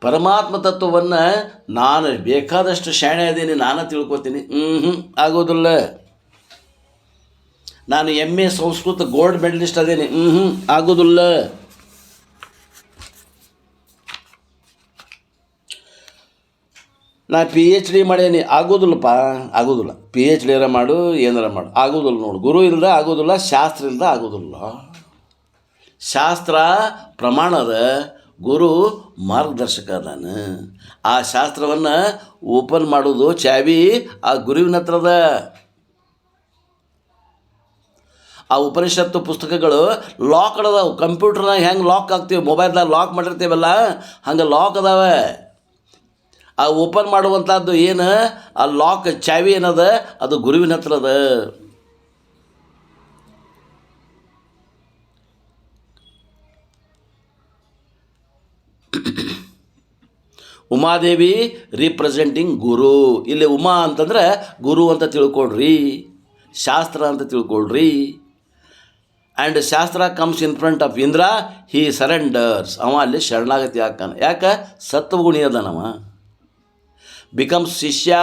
ಪರಮಾತ್ಮ ತತ್ವವನ್ನು ನಾನು ಬೇಕಾದಷ್ಟು ಶಾಣೆ ಅದೇನಿ, ನಾನು ತಿಳ್ಕೊತೀನಿ, ಆಗೋದಿಲ್ಲ. ನಾನು MA ಸಂಸ್ಕೃತ ಗೋಲ್ಡ್ ಮೆಡಲಿಸ್ಟ್ ಅದೇನಿ, ಆಗೋದಿಲ್ಲ. ನಾ PhD ಮಾಡೇನಿ, ಆಗೋದಿಲ್ಲಪ್ಪ, ಆಗೋದಿಲ್ಲ. PhD ಏನಾರ ಮಾಡು, ಏನಾರ ಮಾಡು, ಆಗೋದಿಲ್ಲ. ನೋಡು, ಗುರು ಇಲ್ಲದೆ ಆಗೋದಿಲ್ಲ, ಶಾಸ್ತ್ರ ಇಲ್ಲದೆ ಆಗೋದಿಲ್ಲ. ಶಾಸ್ತ್ರ ಪ್ರಮಾಣದ, ಗುರು ಮಾರ್ಗದರ್ಶಕ ಅದಾನ. ಆ ಶಾಸ್ತ್ರವನ್ನು ಓಪನ್ ಮಾಡೋದು ಚಾವಿ ಆ ಗುರುವಿನ ಹತ್ರದ. ಆ ಉಪನಿಷತ್ತು ಪುಸ್ತಕಗಳು ಲಾಕ್ ಅದಾವೆ. ಕಂಪ್ಯೂಟರ್ನಾಗ ಹೆಂಗೆ ಲಾಕ್ ಆಗ್ತೀವಿ, ಮೊಬೈಲ್ದಾಗ ಲಾಕ್ ಮಾಡಿರ್ತೀವಲ್ಲ, ಹಂಗೆ ಲಾಕ್ ಅದಾವೆ. ಆ ಓಪನ್ ಮಾಡುವಂಥದ್ದು ಏನು, ಆ ಲಾಕ್ ಚಾವಿ ಏನದ, ಅದು ಗುರುವಿನ ಹತ್ರ ಅದ. ಉಮಾದೇವಿ ರಿಪ್ರೆಸೆಂಟಿಂಗ್ ಗುರು. ಇಲ್ಲಿ ಉಮಾ ಅಂತಂದ್ರೆ ಗುರು ಅಂತ ತಿಳ್ಕೊಳ್ರಿ, ಶಾಸ್ತ್ರ ಅಂತ ತಿಳ್ಕೊಳ್ರಿ. ಆ್ಯಂಡ್ ಶಾಸ್ತ್ರ comes in front of Indra, Hi surrenders. ಅವ ಅಲ್ಲಿ ಶರಣಾಗತಿ ಹಾಕಾನ. ಯಾಕೆ? ಸತ್ವಗುಣಿ ಅದಾನವ. ಬಿಕಮ್ಸ್ ಶಿಷ್ಯ.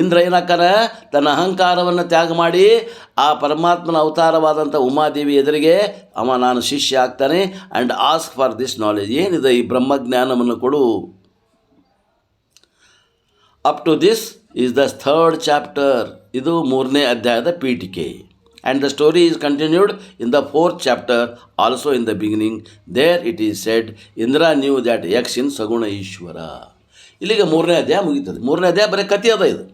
ಇಂದ್ರ ಏನಾಕಾನ, ತನ್ನ ಅಹಂಕಾರವನ್ನು ತ್ಯಾಗ ಮಾಡಿ ಆ ಪರಮಾತ್ಮನ ಅವತಾರವಾದಂಥ ಉಮಾದೇವಿ ಎದುರಿಗೆ ಅವ ನಾನು ಶಿಷ್ಯ ಆಗ್ತಾನೆ. And ask for this knowledge. ಏನಿದೆ ಈ ಬ್ರಹ್ಮಜ್ಞಾನವನ್ನು ಕೊಡು. Up to this is the 3rd chapter. ಇದು 3ನೇ ಅಧ್ಯಾಯದ ಪೀಠಿಕೆ. And the story is continued in the 4th chapter, also in the beginning. There it is said, Indra knew that X in Saguna Ishvara. ಇಲ್ಲಿಗೆ 3ನೇ ಅಧ್ಯಾಯ ಮುಗೀತದೆ. 3ನೇ ಅಧ್ಯಾಯ ಬರೀ ಕಥೆ ಅದ. ಇದು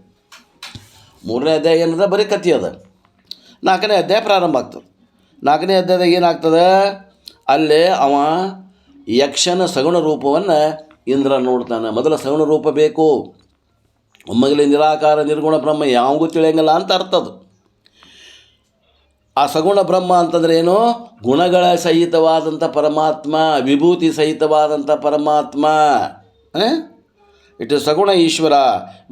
3ನೇ ಅಧ್ಯಾಯ ಏನದ, ಬರೀ ಕಥೆ ಅದ. 4ನೇ ಅಧ್ಯಾಯ ಪ್ರಾರಂಭ ಆಗ್ತದೆ. 4ನೇ ಅಧ್ಯಾಯದಾಗ ಏನಾಗ್ತದೆ, ಅಲ್ಲೇ ಅವ ಯಕ್ಷನ ಸಗುಣ ರೂಪವನ್ನು ಇಂದ್ರ ನೋಡ್ತಾನೆ. ಮೊದಲ ಸಗುಣ ರೂಪ ಬೇಕು, ಒಮ್ಮೆಗಲೇ ನಿರಾಕಾರ ನಿರ್ಗುಣ ಬ್ರಹ್ಮ ಯಾವಾಗೂ ತಿಳಿಯಂಗಿಲ್ಲ ಅಂತ ಅರ್ಥ ಅದು. ಆ ಸಗುಣ ಬ್ರಹ್ಮ ಅಂತಂದ್ರೆ ಏನು, ಗುಣಗಳ ಸಹಿತವಾದಂಥ ಪರಮಾತ್ಮ, ವಿಭೂತಿ ಸಹಿತವಾದಂಥ ಪರಮಾತ್ಮ. It is saguna Ishwara.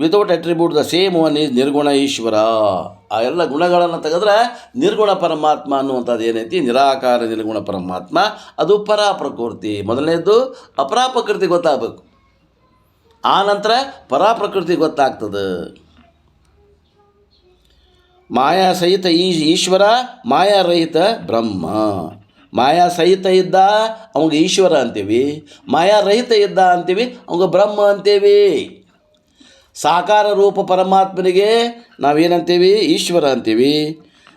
Without attribute the same one is nirguna Ishwara. ಆ ಎಲ್ಲ ಗುಣಗಳನ್ನು ತೆಗೆದ್ರೆ ನಿರ್ಗುಣ ಪರಮಾತ್ಮ ಅನ್ನುವಂಥದ್ದು ಏನೈತಿ, ನಿರಾಕಾರ ನಿರ್ಗುಣ ಪರಮಾತ್ಮ, ಅದು ಪರಾ ಪ್ರಕೃತಿ. ಮೊದಲನೇದು ಅಪರಾ ಪ್ರಕೃತಿ ಗೊತ್ತಾಗಬೇಕು, ಆ ನಂತರ ಪರಾ ಪ್ರಕೃತಿ ಗೊತ್ತಾಗ್ತದೆ. ಮಾಯಾ ಸಹಿತ ಈಶ್ವರ, ಮಾಯಾರಹಿತ ಬ್ರಹ್ಮ. ಮಾಯಾ ಸಹಿತ ಇದ್ದ ಅವಂಗೆ ಈಶ್ವರ ಅಂತೀವಿ, ಮಾಯಾರಹಿತ ಇದ್ದ ಅಂತೀವಿ ಅವಂಗೆ ಬ್ರಹ್ಮ ಅಂತೀವಿ. ಸಾಕಾರ ರೂಪ ಪರಮಾತ್ಮನಿಗೆ ನಾವೇನಂತೀವಿ, ಈಶ್ವರ ಅಂತೀವಿ.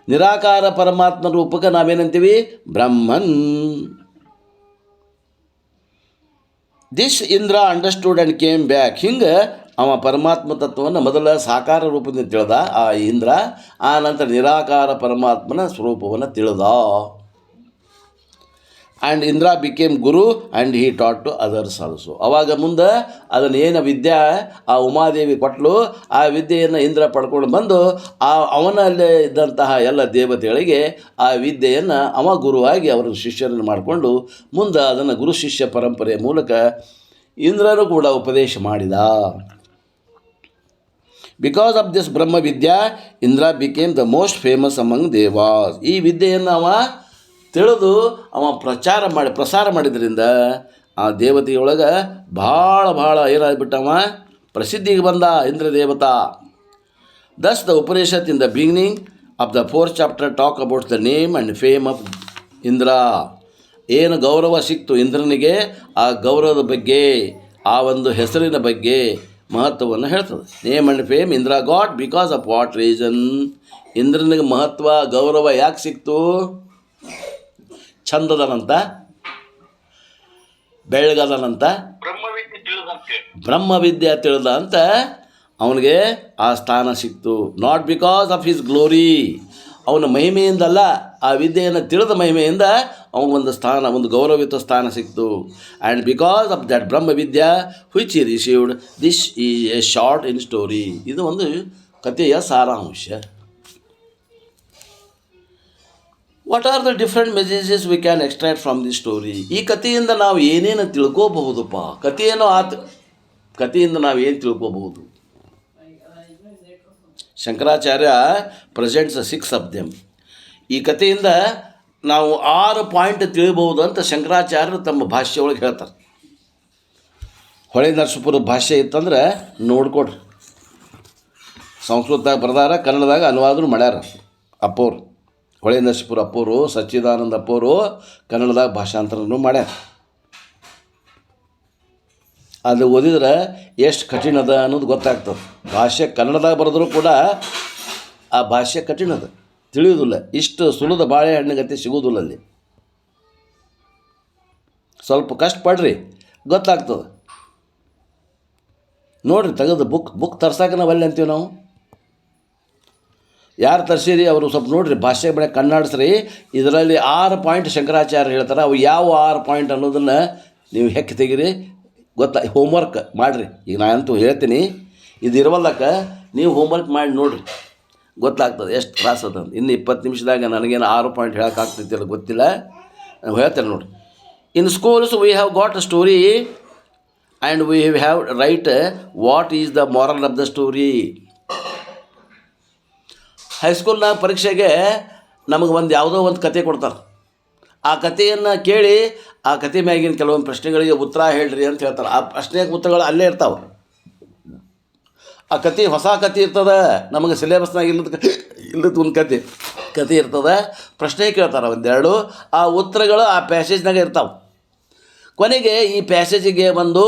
ನಿರಾಕಾರ ಪರಮಾತ್ಮ ರೂಪಕ್ಕೆ ನಾವೇನಂತೀವಿ, Brahman. This Indra understood and came back. ಹಿಂಗೆ ಅವ ಪರಮಾತ್ಮ ತತ್ವವನ್ನು ಮೊದಲ ಸಾಕಾರ ರೂಪದಿಂದ ತಿಳಿದ ಆ ಇಂದ್ರ, ಆ ನಂತರ ನಿರಾಕಾರ ಪರಮಾತ್ಮನ ಸ್ವರೂಪವನ್ನು ತಿಳಿದ. And Indra became guru and he taught to others also. ಅವಾಗ ಮುಂದೆ ಅದನ್ನು ಏನು ವಿದ್ಯೆ ಆ ಉಮಾದೇವಿ ಕೊಟ್ಟಲು, ಆ ವಿದ್ಯೆಯನ್ನು ಇಂದ್ರ ಪಡ್ಕೊಂಡು ಬಂದು ಅವನಲ್ಲೇ ಇದ್ದಂತಹ ಎಲ್ಲ ದೇವತೆಗಳಿಗೆ ಆ ವಿದ್ಯೆಯನ್ನು ಅವ ಗುರುವಾಗಿ ಅವರ ಶಿಷ್ಯರನ್ನು ಮಾಡಿಕೊಂಡು ಮುಂದೆ ಅದನ್ನು ಗುರು ಶಿಷ್ಯ ಪರಂಪರೆಯ ಮೂಲಕ ಇಂದ್ರನು ಕೂಡ ಉಪದೇಶ ಮಾಡಿದ. Because of this Brahma Vidya Indra became the most famous among devas. ಈ ವಿದ್ಯೆಯನ್ನು ಅವ ತಿಳಿದು ಅವ ಪ್ರಸಾರ ಮಾಡಿದ್ರಿಂದ ಆ ದೇವತೆಯೊಳಗೆ ಭಾಳ ಏನಾಗ್ಬಿಟ್ಟವ, ಪ್ರಸಿದ್ಧಿಗೆ ಬಂದ ಇಂದ್ರ ದೇವತಾ. Thus the Upanishad in the beginning of the 4th chapter talk about the name and fame of Indra. ಏನು ಗೌರವ ಸಿಕ್ತು ಇಂದ್ರನಿಗೆ, ಆ ಗೌರವದ ಬಗ್ಗೆ, ಆ ಒಂದು ಹೆಸರಿನ ಬಗ್ಗೆ ಮಹತ್ವವನ್ನು ಹೇಳ್ತದೆ. Name and fame Indra got because of what reason. ಇಂದ್ರನಿಗೆ ಮಹತ್ವ ಗೌರವ ಯಾಕೆ ಸಿಕ್ತು? ಚಂದದನಂತ, ಬೆಳಗದನಂತ, ಬ್ರಹ್ಮವಿದ್ಯೆ ತಿಳಿದ ಅಂತ ಅವನಿಗೆ ಆ ಸ್ಥಾನ ಸಿಕ್ತು. Not because of his glory, ಅವನ ಮಹಿಮೆಯಿಂದಲ್ಲ, ಆ ವಿದ್ಯೆಯನ್ನು ತಿಳಿದ ಮಹಿಮೆಯಿಂದ ಅವನಿಗೊಂದು ಸ್ಥಾನ, ಒಂದು ಗೌರವಿತ ಸ್ಥಾನ ಸಿಕ್ತು. And because of that brahmavidya which he received this is a short in story. ಇದು ಒಂದು ಕಥೆಯ ಸಾರಾಂಶ. What are the different messages we can extract from the story. ಈ ಕಥೆಯಿಂದ ನಾವು ಏನೇನು ತಿಳ್ಕೋಬಹುದಪ್ಪ? ಕಥೆಯಿಂದ ನಾವು ಏನು ತಿಳ್ಕೋಬಹುದು? Shankaracharya presents 6 of them. ಈ ಕಥೆಯಿಂದ ನಾವು 6 ಪಾಯಿಂಟ್ ತಿಳಿಬಹುದು ಅಂತ ಶಂಕರಾಚಾರ್ಯರು ತಮ್ಮ ಭಾಷ್ಯ ಒಳಗೆ ಹೇಳ್ತಾರೆ. ಹೊಳೆ ನರಸೀಪುರ ಭಾಷೆ ಇತ್ತಂದ್ರೆ ನೋಡ್ಕೊಡ್ರಿ, ಸಂಸ್ಕೃತದಾಗ ಬರ್ದಾರ, ಕನ್ನಡದಾಗ ಅನುವಾದರು ಮಾಡ್ಯಾರ ಅಪ್ಪೋರು. ಹೊಳೆ ನರಸೀಪುರ ಅಪ್ಪೋರು, ಸಚ್ಚಿದಾನಂದ ಅಪ್ಪೋರು ಕನ್ನಡದಾಗ ಭಾಷಾಂತರನೂ ಮಾಡ್ಯಾರ. ಅದು ಓದಿದ್ರೆ ಎಷ್ಟು ಕಠಿಣ ಅದ ಅನ್ನೋದು ಗೊತ್ತಾಗ್ತದೆ. ಭಾಷೆ ಕನ್ನಡದಾಗ ಬರೆದ್ರೂ ಕೂಡ ಆ ಭಾಷೆ ಕಠಿಣ ಅದ, ತಿಳಿಯೋದಿಲ್ಲ. ಇಷ್ಟು ಸುಲಿದ ಬಾಳೆಹಣ್ಣಿಗತ್ತೆ ಸಿಗೋದಿಲ್ಲ ಅಲ್ಲಿ. ಸ್ವಲ್ಪ ಕಷ್ಟಪಡ್ರಿ, ಗೊತ್ತಾಗ್ತದೆ. ನೋಡಿರಿ, ತೆಗೆದು ಬುಕ್ ತರ್ಸಾಕ ನಾವು ಅಲ್ಲಿ ಅಂತೀವಿ ನಾವು. ಯಾರು ತರಿಸಿರಿ ಅವರು ಸ್ವಲ್ಪ ನೋಡಿರಿ, ಭಾಷೆ ಬೆಳೆ ಕಣ್ಣಾಡಿಸ್ರಿ. ಇದರಲ್ಲಿ 6 ಪಾಯಿಂಟ್ ಶಂಕರಾಚಾರ್ಯ ಹೇಳ್ತಾರೆ. ಅವು ಯಾವ 6 ಪಾಯಿಂಟ್ ಅನ್ನೋದನ್ನು ನೀವು ಹೆಕ್ಕಿ ತೆಗೀರಿ, ಹೋಮ್ವರ್ಕ್ ಮಾಡಿರಿ. ಈಗ ನಾನಂತೂ ಹೇಳ್ತೀನಿ, ಇದು ಇರವಲ್ಲಕ್ಕ ನೀವು ಹೋಮ್ವರ್ಕ್ ಮಾಡಿ ನೋಡಿರಿ, ಗೊತ್ತಾಗ್ತದೆ ಎಷ್ಟು ತ್ರಾಸ ಅದಂತ. ಇನ್ನು 20 ನಿಮಿಷದಾಗ ನನಗೇನು 6 ಪಾಯಿಂಟ್ ಹೇಳೋಕ್ಕಾಗ್ತೈತಿ ಅದು ಗೊತ್ತಿಲ್ಲ, ನಾವು ಹೇಳ್ತೇನೆ ನೋಡಿ. In schools we have got a story and we have write what is the moral of the story. ಹೈಸ್ಕೂಲ್ನಾಗ ಪರೀಕ್ಷೆಗೆ ನಮಗೆ ಯಾವುದೋ ಒಂದು ಕತೆ ಕೊಡ್ತಾರೆ. ಆ ಕಥೆಯನ್ನು ಕೇಳಿ ಆ ಕತೆ ಮ್ಯಾಗಿನ ಕೆಲವೊಂದು ಪ್ರಶ್ನೆಗಳಿಗೆ ಉತ್ತರ ಹೇಳ್ರಿ ಅಂತ ಹೇಳ್ತಾರೆ. ಆ ಪ್ರಶ್ನೆಗೆ ಉತ್ತರಗಳು ಅಲ್ಲೇ ಇರ್ತಾವೆ. ಆ ಕತೆ ಹೊಸ ಕತೆ ಇರ್ತದೆ, ನಮಗೆ ಸಿಲೆಬಸ್ನಾಗ ಇಲ್ಲದ ಒಂದು ಕತೆ ಇರ್ತದೆ. ಪ್ರಶ್ನೆ ಕೇಳ್ತಾರೆ ಒಂದೆರಡು, ಆ ಉತ್ತರಗಳು ಆ ಪ್ಯಾಸೇಜ್ನಾಗ ಇರ್ತಾವೆ. ಕೊನೆಗೆ ಈ ಪ್ಯಾಸೇಜಿಗೆ ಒಂದು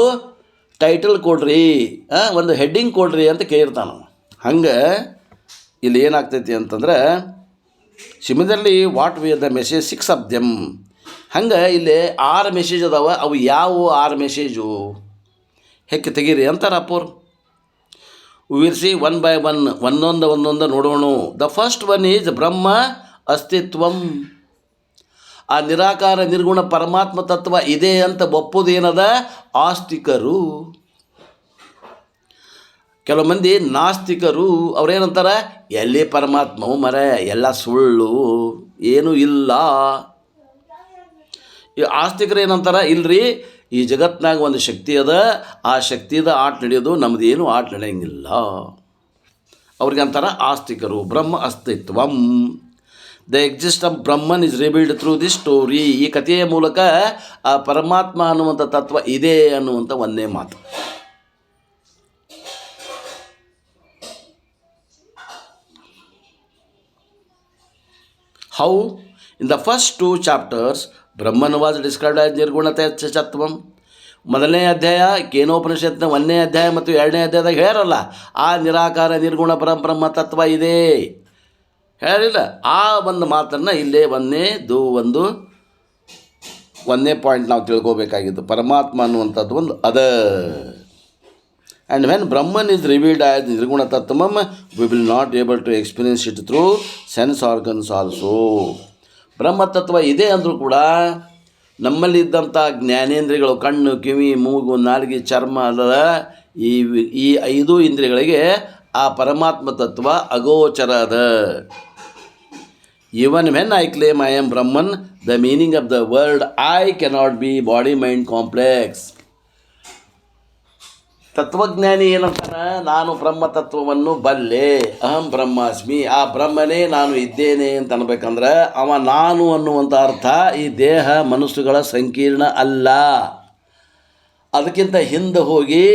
ಟೈಟಲ್ ಕೊಡ್ರಿ, ಒಂದು ಹೆಡ್ಡಿಂಗ್ ಕೊಡ್ರಿ ಅಂತ ಕೇಳಿರ್ತಾನೆ. ಹಂಗೆ ಇಲ್ಲಿ ಏನಾಗ್ತೈತಿ ಅಂತಂದ್ರೆ, similarly what we the message 6 of them. ಹಂಗೆ ಇಲ್ಲಿ 6 ಮೆಸೇಜ್ ಅದಾವೆ. ಅವು ಯಾವ 6 ಮೆಸೇಜು ಹೆಕ್ಕಿ ತೆಗೀರಿ ಅಂತಾರೆ ಅಪ್ಪೋರು. ವಿಲ್ ಸಿ 1 by 1, ಒಂದೊಂದು ನೋಡೋಣ. ದ ಫಸ್ಟ್ ಒನ್ ಈಸ್ ಬ್ರಹ್ಮ ಅಸ್ತಿತ್ವಂ. ಆ ನಿರಾಕಾರ ನಿರ್ಗುಣ ಪರಮಾತ್ಮ ತತ್ವ ಇದೆ ಅಂತ ಒಪ್ಪುದೇನದ ಆಸ್ತಿಕರು. ಕೆಲವು ಮಂದಿ ನಾಸ್ತಿಕರು, ಅವ್ರೇನಂತಾರೆ, ಎಲ್ಲಿ ಪರಮಾತ್ಮವು ಮರೆ ಎಲ್ಲ ಸುಳ್ಳು, ಏನೂ ಇಲ್ಲ. ಈ ಆಸ್ತಿಕರು ಏನಂತಾರೆ, ಇಲ್ರಿ ಈ ಜಗತ್ತಿನಾಗ ಒಂದು ಶಕ್ತಿ ಅದ, ಆ ಶಕ್ತಿದ ಆಟ ನಡೆಯೋದು, ನಮ್ಮದೇನು ಆಟ ನಡೆಯಂಗಿಲ್ಲ. ಅವ್ರಿಗೆ ಅಂತಾರೆ ಆಸ್ತಿಕರು. ಬ್ರಹ್ಮ ಅಸ್ತಿತ್ವಂ, the exist of Brahman is revealed through the story. ಈ ಕಥೆಯ ಮೂಲಕ ಆ ಪರಮಾತ್ಮ ಅನ್ನುವಂಥ ತತ್ವ ಇದೆ ಅನ್ನುವಂಥ ಒಂದೇ ಮಾತು. How in the first 2 chapters Brahman was described as nirgunatattvam. ಮೊದಲನೇ ಅಧ್ಯಾಯ ಕೇನೋಪನಿಷತ್ನ 1ನೇ ಅಧ್ಯಾಯ ಮತ್ತು 2ನೇ ಅಧ್ಯಾಯದಾಗ ಹೇಳ್ಯಾರಲ್ಲ, ಆ ನಿರಾಕಾರ ನಿರ್ಗುಣ ಪರಬ್ರಹ್ಮ ತತ್ವ ಇದೆ ಹೇಳಿಲ್ಲ. ಆ ಒಂದು ಮಾತನ್ನು ಇಲ್ಲೇ ಒಂದೇ ಪಾಯಿಂಟ್ ನಾವು ತಿಳ್ಕೋಬೇಕಾಗಿದ್ದು, ಪರಮಾತ್ಮ ಅನ್ನುವಂಥದ್ದು ಒಂದು ಅದ. And when Brahman is revealed as nirguna tattvam, we will not able to experience it through sense organs also. ಬ್ರಹ್ಮತತ್ವ ಇದೆ ಅಂದರೂ ಕೂಡ ನಮ್ಮಲ್ಲಿದ್ದಂಥ ಜ್ಞಾನೇಂದ್ರಿಯಗಳು, ಕಣ್ಣು, ಕಿವಿ, ಮೂಗು, ನಾಲಿಗೆ, ಚರ್ಮ ಅಲ್ಲದ ಈ 5 ಇಂದ್ರಿಯಗಳಿಗೆ ಆ ಪರಮಾತ್ಮ ತತ್ವ ಅಗೋಚರ ಅದ. Even when I claim I am Brahman, the meaning of the word I cannot be body mind complex. ತತ್ವಜ್ಞಾನಿ ಏನಂತಾನೆ, ನಾನು ಬ್ರಹ್ಮತತ್ವವನ್ನು ಬಲ್ಲೆ, ಅಹಂ ಬ್ರಹ್ಮಾಸ್ಮಿ, ಆ ಬ್ರಹ್ಮನೇ ನಾನು ಇದ್ದೇನೆ ಅಂತ ಅನ್ಬೇಕಂದ್ರೆ ಅವ ನಾನು ಅನ್ನುವಂಥ ಅರ್ಥ ಈ ದೇಹ ಮನಸ್ಸುಗಳ ಸಂಕೀರ್ಣ ಅಲ್ಲ. ಅದಕ್ಕಿಂತ ಹಿಂದೆ ಹೋಗಿ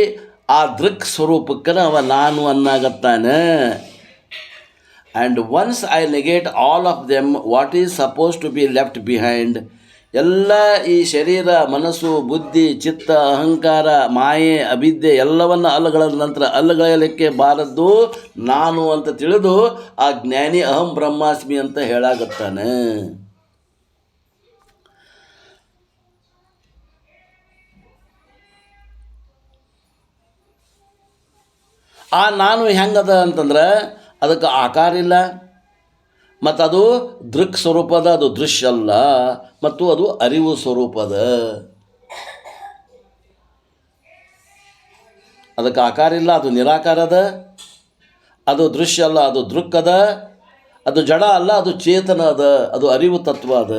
ಆ ದೃಕ್ ಸ್ವರೂಪಕ್ಕೆ ಅವ ನಾನು ಅನ್ನಾಗತ್ತಾನೆ. And once I negate all of them, what is suppose to be left behind. ಎಲ್ಲ ಈ ಶರೀರ, ಮನಸ್ಸು, ಬುದ್ಧಿ, ಚಿತ್ತ, ಅಹಂಕಾರ, ಮಾಯೆ, ಅವಿದ್ಯೆ ಎಲ್ಲವನ್ನು ಅಲ್ಲಗಳ ನಂತರ ಅಲ್ಲಗಳೆಯಲಿಕ್ಕೆ ಬಾರದ್ದು ನಾನು ಅಂತ ತಿಳಿದು ಆ ಜ್ಞಾನಿ ಅಹಂ ಬ್ರಹ್ಮಾಸ್ಮಿ ಅಂತ ಹೇಳಾಗತ್ತಾನೆ. ಆ ನಾನು ಹೆಂಗದ ಅಂತಂದ್ರೆ ಅದಕ್ಕೆ ಆಕಾರ ಇಲ್ಲ, ಮತ್ತು ಅದು ದೃಕ್ ಸ್ವರೂಪದ, ಅದು ದೃಶ್ಯ ಅಲ್ಲ, ಮತ್ತು ಅದು ಅರಿವು ಸ್ವರೂಪದ. ಅದಕ್ಕೆ ಆಕಾರ ಇಲ್ಲ, ಅದು ನಿರಾಕಾರದ, ಅದು ದೃಶ್ಯ ಅಲ್ಲ, ಅದು ದೃಕ್ ಅದ, ಅದು ಜಡ ಅಲ್ಲ, ಅದು ಚೇತನ ಅದ, ಅದು ಅರಿವು ತತ್ವ ಅದ.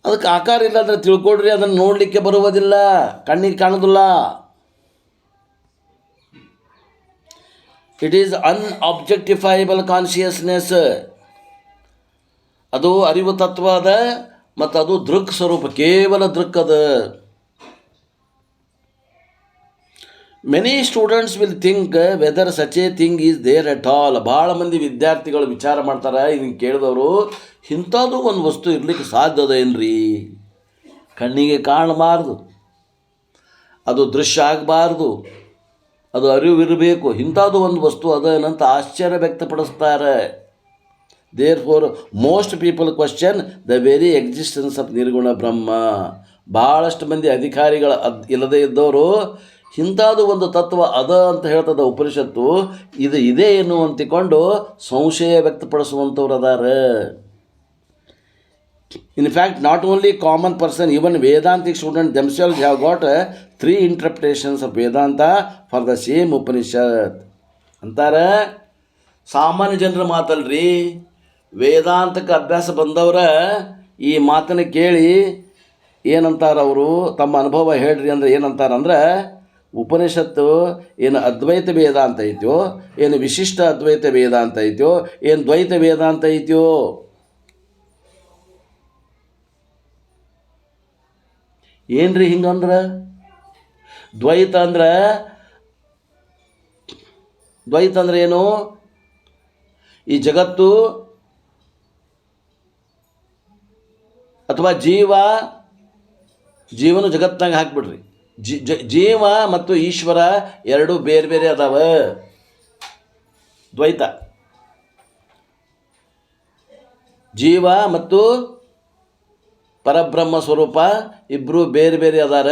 ಅದಕ್ಕೆ ಆಕಾರ ಇಲ್ಲ ಅಂದರೆ ತಿಳ್ಕೊಡ್ರಿ, ಅದನ್ನು ನೋಡಲಿಕ್ಕೆ ಬರುವುದಿಲ್ಲ, ಕಣ್ಣಿಗೆ ಕಾಣೋದಿಲ್ಲ. It is unobjectifiable consciousness. ಅದು ಅರಿವು ತತ್ವ ಅದ, ಮತ್ತು ಅದು ದೃಕ್ ಸ್ವರೂಪ, ಕೇವಲ ದೃಕ್ ಅದ. Many students will think whether such a thing is there at all. ಭಾಳ ಮಂದಿ ವಿದ್ಯಾರ್ಥಿಗಳು ವಿಚಾರ ಮಾಡ್ತಾರೆ, ಇದನ್ನು ಕೇಳಿದವರು, ಇಂಥದ್ದು ಒಂದು ವಸ್ತು ಇರಲಿಕ್ಕೆ ಸಾಧ್ಯ ಅದ ಏನ್ರಿ? ಕಣ್ಣಿಗೆ ಕಾಣಬಾರ್ದು, ಅದು ದೃಶ್ಯ ಆಗಬಾರ್ದು, ಅದು ಅರಿವಿರಬೇಕು, ಇಂಥದ್ದು ಒಂದು ವಸ್ತು ಅದನ್ನಂತ ಆಶ್ಚರ್ಯ ವ್ಯಕ್ತಪಡಿಸ್ತಾರೆ. Therefore most people question the very existence of nirguna Brahma. ಭಾಳಷ್ಟು ಮಂದಿ ಅಧಿಕಾರಿಗಳ ಇಲ್ಲದೇ ಇದ್ದವರು ಇಂಥದ್ದು ಒಂದು ತತ್ವ ಅದ ಅಂತ ಹೇಳ್ತದ ಉಪನಿಷತ್ತು, ಇದು ಇದೆ ಏನು ಅಂತಿಕೊಂಡು ಸಂಶಯ ವ್ಯಕ್ತಪಡಿಸುವಂಥವ್ರು ಅದಾರ. In fact, not only common person, even Vedantic students themselves have got 3 interpretations of Vedanta for the same Upanishad. ಅಂತಾರೆ, ಸಾಮಾನ್ಯ ಜನರ ಮಾತಲ್ರಿ, ವೇದಾಂತಕ್ಕೆ ಅಭ್ಯಾಸ ಬಂದವರ ಈ ಮಾತನ್ನು ಕೇಳಿ ಏನಂತಾರೆ, ಅವರು ತಮ್ಮ ಅನುಭವ ಹೇಳ್ರಿ ಅಂದರೆ ಏನಂತಾರಂದ್ರೆ, ಉಪನಿಷತ್ತು ಏನು ಅದ್ವೈತ ವೇದಾಂತ ಐತೋ, ಏನು ವಿಶಿಷ್ಟ ಅದ್ವೈತ ವೇದಾಂತ ಐತೋ, ಏನು ದ್ವೈತ ವೇದಾಂತ ಐತೋ, ಏನ್ರಿ ಹಿಂಗಂದ್ರೆ? ದ್ವೈತ ಅಂದ್ರೆ ಏನು? ಈ ಜಗತ್ತು ಅಥವಾ ಜೀವನ ಜಗತ್ತಿನಾಗ ಹಾಕ್ಬಿಡ್ರಿ. ಜೀವ ಮತ್ತು ಈಶ್ವರ ಎರಡು ಬೇರೆ ಬೇರೆ ಅದಾವ. ದ್ವೈತ. ಜೀವ ಮತ್ತು ಪರಬ್ರಹ್ಮ ಸ್ವರೂಪ ಇಬ್ಬರು ಬೇರೆ ಬೇರೆ ಅದಾರ.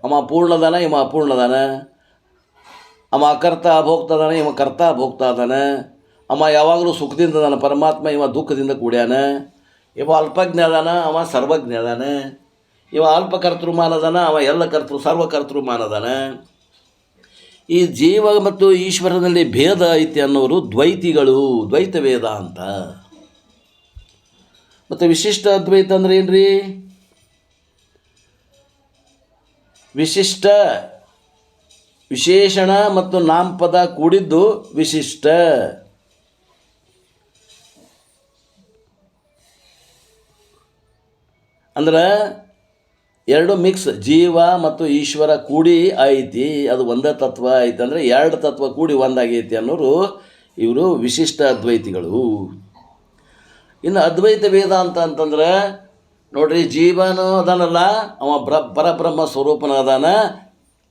ಅವ ಪೂರ್ಣದಾನ, ಇವ ಅಪೂರ್ಣದಾನ. ಅವ ಅಕರ್ತ ಅಭೋಕ್ತ ಅದಾನ, ಇವ ಕರ್ತ ಅಭೋಕ್ತ ಅದಾನ. ಅವ ಯಾವಾಗಲೂ ಸುಖದಿಂದ ಅದಾನ ಪರಮಾತ್ಮ, ಇವ ದುಃಖದಿಂದ ಕೂಡ್ಯಾನ. ಇವ ಅಲ್ಪಜ್ಞ ಅದಾನ, ಅವ ಸರ್ವಜ್ಞ ಅದಾನ. ಇವ ಅಲ್ಪ ಕರ್ತೃಮಾನ ಅದಾನ, ಅವ ಎಲ್ಲ ಸರ್ವಕರ್ತೃಮಾನ ಅದಾನ. ಈ ಜೀವ ಮತ್ತು ಈಶ್ವರನಲ್ಲಿ ಭೇದ ಐತಿ ಅನ್ನೋರು ದ್ವೈತಿಗಳು, ದ್ವೈತ ವೇದಾಂತ. ಮತ್ತು ವಿಶಿಷ್ಟ ಅದ್ವೈತ ಅಂದ್ರೆ ಏನು ರೀ? ವಿಶಿಷ್ಟ ವಿಶೇಷಣ ಮತ್ತು ನಾಮಪದ ಕೂಡಿದ್ದು ವಿಶಿಷ್ಟ. ಅಂದ್ರೆ ಎರಡು ಮಿಕ್ಸ್, ಜೀವ ಮತ್ತು ಈಶ್ವರ ಕೂಡಿ ಐತಿ, ಅದು ಒಂದೇ ತತ್ವ ಐತಿ. ಅಂದರೆ ಎರಡು ತತ್ವ ಕೂಡಿ ಒಂದಾಗೈತಿ ಅನ್ನೋರು ಇವರು ವಿಶಿಷ್ಟ ಅದ್ವೈತಿಗಳು. ಇನ್ನು ಅದ್ವೈತ ವೇದಾಂತ ಅಂತಂದ್ರೆ ನೋಡ್ರಿ, ಜೀವನೂ ಅದಾನಲ್ಲ ಅವ ಪರಬ್ರಹ್ಮ ಸ್ವರೂಪನ ಅದಾನ,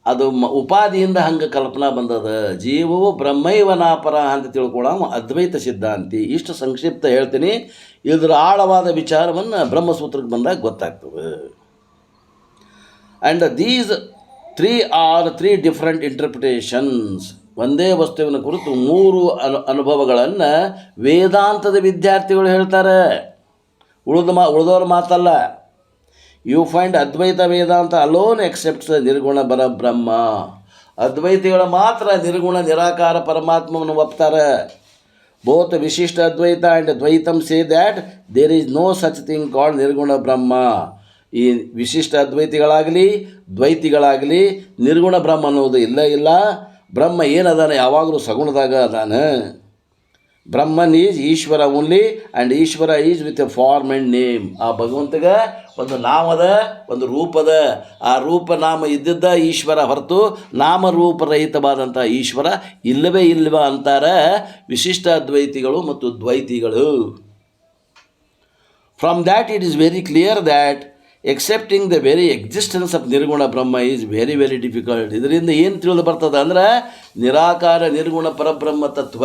ಅದು ಉಪಾಧಿಯಿಂದ ಹಂಗೆ ಕಲ್ಪನಾ ಬಂದದ. ಜೀವವು ಬ್ರಹ್ಮೈವನಾಪರ ಅಂತ ತಿಳ್ಕೊಳ್ಳೋ ಅದ್ವೈತ ಸಿದ್ಧಾಂತಿ. ಇಷ್ಟು ಸಂಕ್ಷಿಪ್ತ ಹೇಳ್ತೀನಿ. ಇದರ ಆಳವಾದ ವಿಚಾರವನ್ನು ಬ್ರಹ್ಮಸೂತ್ರಕ್ಕೆ ಬಂದಾಗ ಗೊತ್ತಾಗ್ತದೆ. And these three different interpretations. ಒಂದೇ ವಸ್ತುವಿನ ಕುರಿತು ಮೂರು ಅನುಭವಗಳನ್ನು ವೇದಾಂತದ ವಿದ್ಯಾರ್ಥಿಗಳು ಹೇಳ್ತಾರೆ, ಉಳಿದವ್ರ ಮಾತಲ್ಲ. You find Advaita Vedanta alone excepts nirguna Brahma. ಅದ್ವೈತಿಗಳು ಮಾತ್ರ ನಿರ್ಗುಣ ನಿರಾಕಾರ ಪರಮಾತ್ಮವನ್ನು ಒಪ್ತಾರೆ. Both Vishishta Advaita and Dvaitam say that there is no such thing called nirguna Brahma. ಈ ವಿಶಿಷ್ಟ ಅದ್ವೈತಿಗಳಾಗಲಿ ದ್ವೈತಿಗಳಾಗಲಿ ನಿರ್ಗುಣ ಬ್ರಹ್ಮ ಅನ್ನೋದು ಇಲ್ಲ. ಬ್ರಹ್ಮ ಏನದಾನ ಯಾವಾಗಲೂ ಸಗುಣದಾಗ ಅದಾನ. Brahman is Ishwara only and Ishwara is with a form and name. ಆ ಭಗವಂತಗ ಒಂದು ನಾಮದ, ಒಂದು ರೂಪದ. ಆ ರೂಪ ನಾಮ ಇದ್ದಿದ್ದ ಈಶ್ವರ ಹೊರತು ನಾಮರೂಪರಹಿತವಾದಂಥ ಈಶ್ವರ ಇಲ್ಲವೇ ಅಂತಾರೆ ವಿಶಿಷ್ಟ ಅದ್ವೈತಿಗಳು ಮತ್ತು ದ್ವೈತಿಗಳು. From that it is very clear that accepting the very existence of nirguna Brahma is very very difficult. ಇದರಿಂದ ಏನು ತಿಳಿದು ಬರ್ತದೆ ಅಂದ್ರೆ, ನಿರಾಕಾರ ನಿರ್ಗುಣ ಪರಬ್ರಹ್ಮ ತತ್ವ,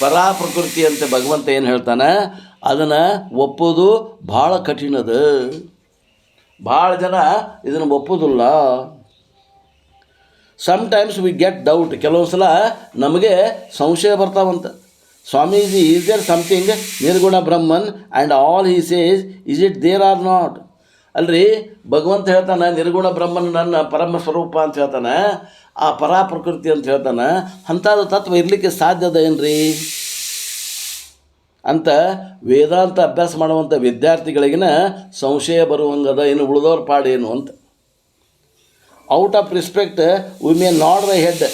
ಪರಾ ಪ್ರಕೃತಿ ಅಂತ ಭಗವಂತ ಏನು ಹೇಳ್ತಾನೆ ಅದನ್ನು ಒಪ್ಪೋದು ಭಾಳ ಕಠಿಣದ. ಭಾಳ ಜನ ಇದನ್ನು ಒಪ್ಪೋದಿಲ್ಲ. Sometimes we get doubt. ಕೆಲವೊಂದು ಸಲ ನಮಗೆ ಸಂಶಯ ಬರ್ತಾವಂತ. Swamiji, is there something nirguna Brahman and all he says is it there or not? ಅಲ್ರಿ, ಭಗವಂತ ಹೇಳ್ತಾನೆ ನಿರ್ಗುಣ ಬ್ರಹ್ಮನ್ ನನ್ನ ಪರಮ ಸ್ವರೂಪ ಅಂತ ಹೇಳ್ತಾನೆ, ಆ ಪರಾ ಪ್ರಕೃತಿ ಅಂತ ಹೇಳ್ತಾನೆ. ಅಂಥದ್ದು ತತ್ವ ಇರಲಿಕ್ಕೆ ಸಾಧ್ಯದ ಏನ್ರಿ ಅಂತ ವೇದಾಂತ ಅಭ್ಯಾಸ ಮಾಡುವಂಥ ವಿದ್ಯಾರ್ಥಿಗಳಿಗಿನ ಸಂಶಯ ಬರುವಂಗದ. ಇನ್ನು ಉಳಿದವ್ರ ಪಾಡೇನು ಅಂತ. Out of respect we may not the head.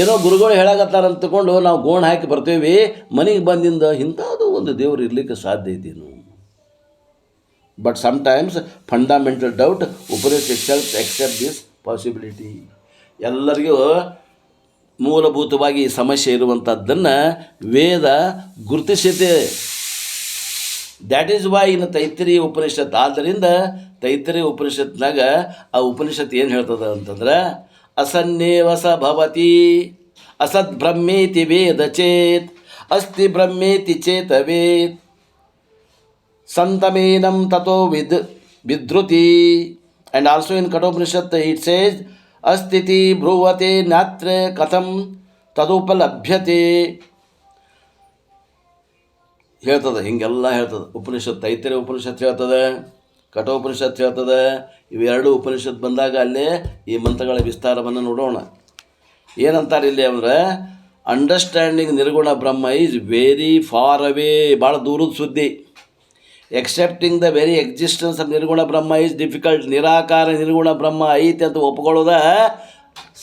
ಏನೋ ಗುರುಗಳು ಹೇಳಾಕತ್ತಾರ ಅಂತಕೊಂಡು ನಾವು ಗೋಣ್ ಹಾಕಿ ಬರ್ತೀವಿ. ಮನೆಗೆ ಬಂದಿಂದ ಇಂಥದ್ದು ಒಂದು ದೇವರು ಇರಲಿಕ್ಕೆ ಸಾಧ್ಯ ಇದ್ದೀನು. But sometimes fundamental doubt Upanishad itself accept this possibility. ಎಲ್ಲರಿಗೂ ಮೂಲಭೂತವಾಗಿ ಸಮಸ್ಯೆ ಇರುವಂಥದ್ದನ್ನು ವೇದ ಗುರುತಿಸಿದೆ. That is why in Taittiriya Upanishad. ಆದ್ದರಿಂದ ತೈತ್ರಿಯ ಉಪನಿಷತ್ನಾಗ ಆ ಉಪನಿಷತ್ ಏನು ಹೇಳ್ತದೆ ಅಂತಂದ್ರೆ, ಅಸನ್ನೇವ ಸ ಭವತಿ ಅಸದ್ ಬ್ರಹ್ಮೇತಿ ವೇದ ಚೇತ್ ಅಸ್ತಿ ಬ್ರಹ್ಮೇತಿ ಚೇತವೇತ್ ಸಂತಮೇನಂ ತಥೋ ವಿಧೃತಿ. And also in Kathopanishad it says ಅಸ್ಥಿತಿ ಬ್ರುವತೆ ನಾತ್ರ ಕಥಂ ತದುಪಲಭ್ಯತೆ ಹೇಳ್ತದೆ. ಹೀಗೆಲ್ಲ ಹೇಳ್ತದೆ ಉಪನಿಷತ್. ತೈತ್ರಿಯ ಉಪನಿಷತ್ ಹೇಳ್ತದೆ, ಕಠೋಪನಿಷತ್ ಹೇಳ್ತದೆ. ಇವೆರಡು ಉಪನಿಷತ್ ಬಂದಾಗ ಅಲ್ಲೇ ಈ ಮಂತ್ರಗಳ ವಿಸ್ತಾರವನ್ನು ನೋಡೋಣ. ಏನಂತಾರೆ ಇಲ್ಲಿ ಅಂದರೆ, ಅಂಡರ್ಸ್ಟ್ಯಾಂಡಿಂಗ್ ನಿರ್ಗುಣ Brahma is very far away, ಭಾಳ ದೂರದ ಸುದ್ದಿ. Accepting the very existence of nirguna Brahma is difficult. ನಿರಾಕಾರ ನಿರ್ಗುಣ ಬ್ರಹ್ಮ ಐತೆ ಅಂತ ಒಪ್ಕೊಳ್ಳೋದ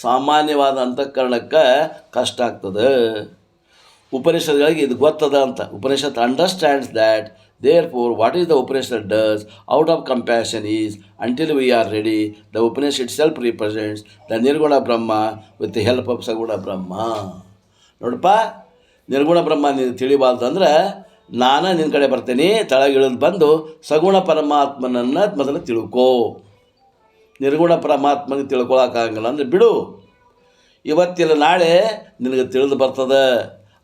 ಸಾಮಾನ್ಯವಾದ ಅಂತಃಕರಣಕ್ಕೆ ಕಷ್ಟ ಆಗ್ತದೆ. ಉಪನಿಷತ್ಗಳಿಗೆ ಇದು ಗೊತ್ತದ ಅಂತ. Upanishad understands that therefore what is the Upanishad does out of compassion is, until we are ready, the Upanishad itself represents the Nirguna Brahma with the help of Saguna Brahma. ನೋಡಪ್ಪ, ನಿರ್ಗುಣ ಬ್ರಹ್ಮ ನೀನು ತಿಳಿಬಾರ್ದಂದ್ರೆ ನಾನು ನಿನ್ನ ಕಡೆ ಬರ್ತೀನಿ, ತಳಗಿಳಿದು ಬಂದು ಸಗುಣ ಪರಮಾತ್ಮನನ್ನು ಮೊದಲು ತಿಳ್ಕೋ. ನಿರ್ಗುಣ ಪರಮಾತ್ಮನಿಗೆ ತಿಳ್ಕೊಳಕ್ಕಾಗಲ್ಲ ಅಂದರೆ ಬಿಡು. ಇವತ್ತಿಲ್ಲ ನಾಳೆ ನಿನಗೆ ತಿಳಿದು ಬರ್ತದೆ.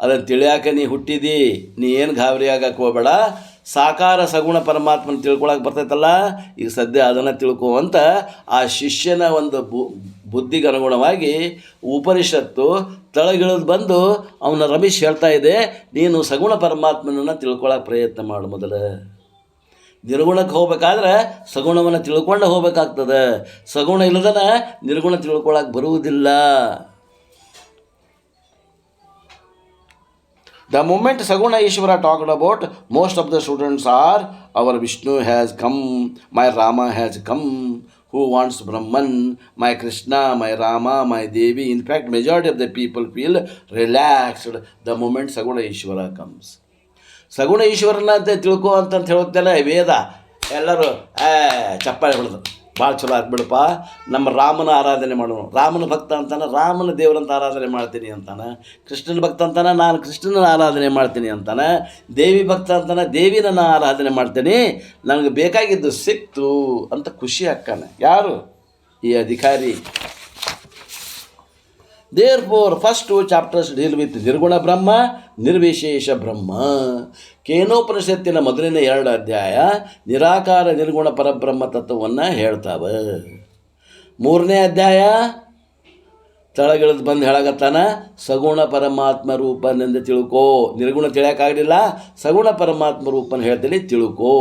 ಅದನ್ನು ತಿಳಿಯಾಕೆ ನೀ ಹುಟ್ಟಿದಿ. ನೀ ಏನು ಗಾಬರಿ ಆಗಕ್ಕೆ ಹೋಗಬೇಡ. ಸಾಕಾರ ಸಗುಣ ಪರಮಾತ್ಮನ ತಿಳ್ಕೊಳಕ್ಕೆ ಬರ್ತೈತಲ್ಲ, ಈಗ ಸದ್ಯ ಅದನ್ನು ತಿಳ್ಕೊ ಅಂತ ಆ ಶಿಷ್ಯನ ಒಂದು ಬುದ್ಧಿಗೆ ಅನುಗುಣವಾಗಿ ಉಪನಿಷತ್ತು ತಳಗಿಳಿದು ಬಂದು ಅವನ ರಮೇಶ್ ಹೇಳ್ತಾ ಇದೆ, ನೀನು ಸಗುಣ ಪರಮಾತ್ಮನನ್ನು ತಿಳ್ಕೊಳಕ್ಕೆ ಪ್ರಯತ್ನ ಮಾಡು. ಮೊದಲು ನಿರ್ಗುಣಕ್ಕೆ ಹೋಗ್ಬೇಕಾದ್ರೆ ಸಗುಣವನ್ನು ತಿಳ್ಕೊಂಡು ಹೋಗ್ಬೇಕಾಗ್ತದೆ. ಸಗುಣ ಇಲ್ಲದನ ನಿರ್ಗುಣ ತಿಳ್ಕೊಳಕ್ಕೆ ಬರುವುದಿಲ್ಲ. The moment Saguna Ishvara talked about, most of the students are, our Vishnu has come, my Rama has come, who wants Brahman, my Krishna, my Rama, my Devi. In fact, majority of the people feel relaxed the moment Saguna Ishvara comes. ಸಗುಣ ಈಶ್ವರನ ಅಂತ ತಿಳ್ಕೊ ಅಂತಂತ ಹೇಳುತ್ತಲ್ಲ ವೇದ, ಎಲ್ಲರೂ ಚಪ್ಪಾಳೆ ಹೊಡೆದು ಭಾಳ ಚಲೋ ಆಗ್ಬಿಡಪ್ಪ, ನಮ್ಮ ರಾಮನ ಆರಾಧನೆ ಮಾಡೋಣ. ರಾಮನ ಭಕ್ತ ಅಂತಾನೆ, ರಾಮನ ದೇವರಂತ ಆರಾಧನೆ ಮಾಡ್ತೀನಿ ಅಂತಾನೆ. ಕೃಷ್ಣನ ಭಕ್ತ ಅಂತಾನೆ, ನಾನು ಕೃಷ್ಣನ ಆರಾಧನೆ ಮಾಡ್ತೀನಿ ಅಂತಾನೆ. ದೇವಿ ಭಕ್ತ ಅಂತಾನೆ, ದೇವಿನ ಆರಾಧನೆ ಮಾಡ್ತೀನಿ, ನನಗೆ ಬೇಕಾಗಿದ್ದು ಸಿಕ್ತು ಅಂತ ಖುಷಿ ಹಾಕ್ಕಾನೆ. ಯಾರು? ಈ ಅಧಿಕಾರಿ. Therefore, first 2 chapters deal with ನಿರ್ಗುಣ ಬ್ರಹ್ಮ, ನಿರ್ವಿಶೇಷ ಬ್ರಹ್ಮ. ಕೇನೋಪನಿಷತ್ತಿನ ಮೊದಲಿನ 2 ಅಧ್ಯಾಯ ನಿರಾಕಾರ ನಿರ್ಗುಣ ಪರಬ್ರಹ್ಮ ತತ್ವವನ್ನು ಹೇಳ್ತಾವೆ. 3ನೇ ಅಧ್ಯಾಯ ತಳಗಿಳಿದು ಬಂದು ಹೇಳಕತ್ತಾನ, ಸಗುಣ ಪರಮಾತ್ಮ ರೂಪನೆಂದು ತಿಳ್ಕೋ. ನಿರ್ಗುಣ ತಿಳಿಯೋಕ್ಕಾಗಲಿಲ್ಲ, ಸಗುಣ ಪರಮಾತ್ಮ ರೂಪನ ಹೇಳ್ತೀನಿ ತಿಳ್ಕೋ.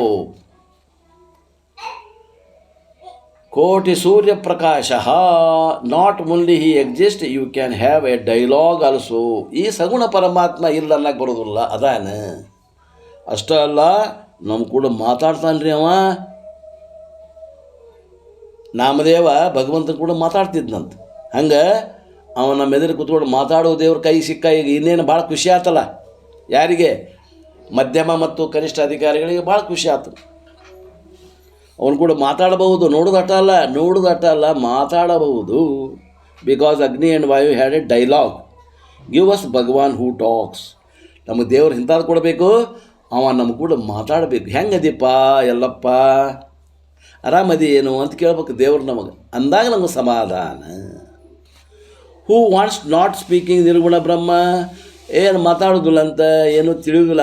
ಕೋಟಿ ಸೂರ್ಯ ಪ್ರಕಾಶ, not only he exist, you can have a dialogue also. ಈ ಸಗುಣ ಪರಮಾತ್ಮ ಇಲ್ಲ ಅನ್ನಕ್ಕೆ ಬರೋದಿಲ್ಲ, ಅದಾನ. ಅಷ್ಟೇ ಅಲ್ಲ, ನಮ್ಮ ಕೂಡ ಮಾತಾಡ್ತಾನ್ರಿ ಅವ. ನಾಮದೇವ ಭಗವಂತನ ಕೂಡ ಮಾತಾಡ್ತಿದ್ನಂತ. ಹಂಗೆ ಅವ ನಮ್ಮ ಎದುರು ಕೂತ್ಕೊಂಡು ಮಾತಾಡೋ ದೇವ್ರ ಕೈ ಸಿಕ್ಕ. ಈಗ ಇನ್ನೇನು ಭಾಳ ಖುಷಿ ಆತಲ್ಲ. ಯಾರಿಗೆ? ಮಧ್ಯಮ ಮತ್ತು ಕನಿಷ್ಠ ಅಧಿಕಾರಿಗಳಿಗೆ ಭಾಳ ಖುಷಿ ಆಯ್ತು. ಅವನು ಕೂಡ ಮಾತಾಡಬಹುದು, ನೋಡೋದಟ ಅಲ್ಲ ಮಾತಾಡಬಹುದು. Because Agni and Vayu had a dialogue. Give us Bhagavan who talks. ನಮಗೆ ದೇವ್ರು ಇಂಥದ್ದು ಕೊಡಬೇಕು, ಅವ ನಮ್ಮ ಕೂಡ ಮಾತಾಡಬೇಕು. ಹೆಂಗದೀಪ ಎಲ್ಲಪ್ಪ, ಆರಾಮದಿ ಏನು ಅಂತ ಕೇಳ್ಬೇಕು ದೇವ್ರು ನಮಗೆ. ಅಂದಾಗ ನಮಗೆ ಸಮಾಧಾನ. ಹೂ ವಾಂಟ್ಸ್ ನಾಟ್ ಸ್ಪೀಕಿಂಗ್ ನಿರ್ಗುಣ ಬ್ರಹ್ಮ, ಏನು ಮಾತಾಡೋದಿಲ್ಲ ಅಂತ, ಏನು ತಿಳಿಯೋದಿಲ್ಲ,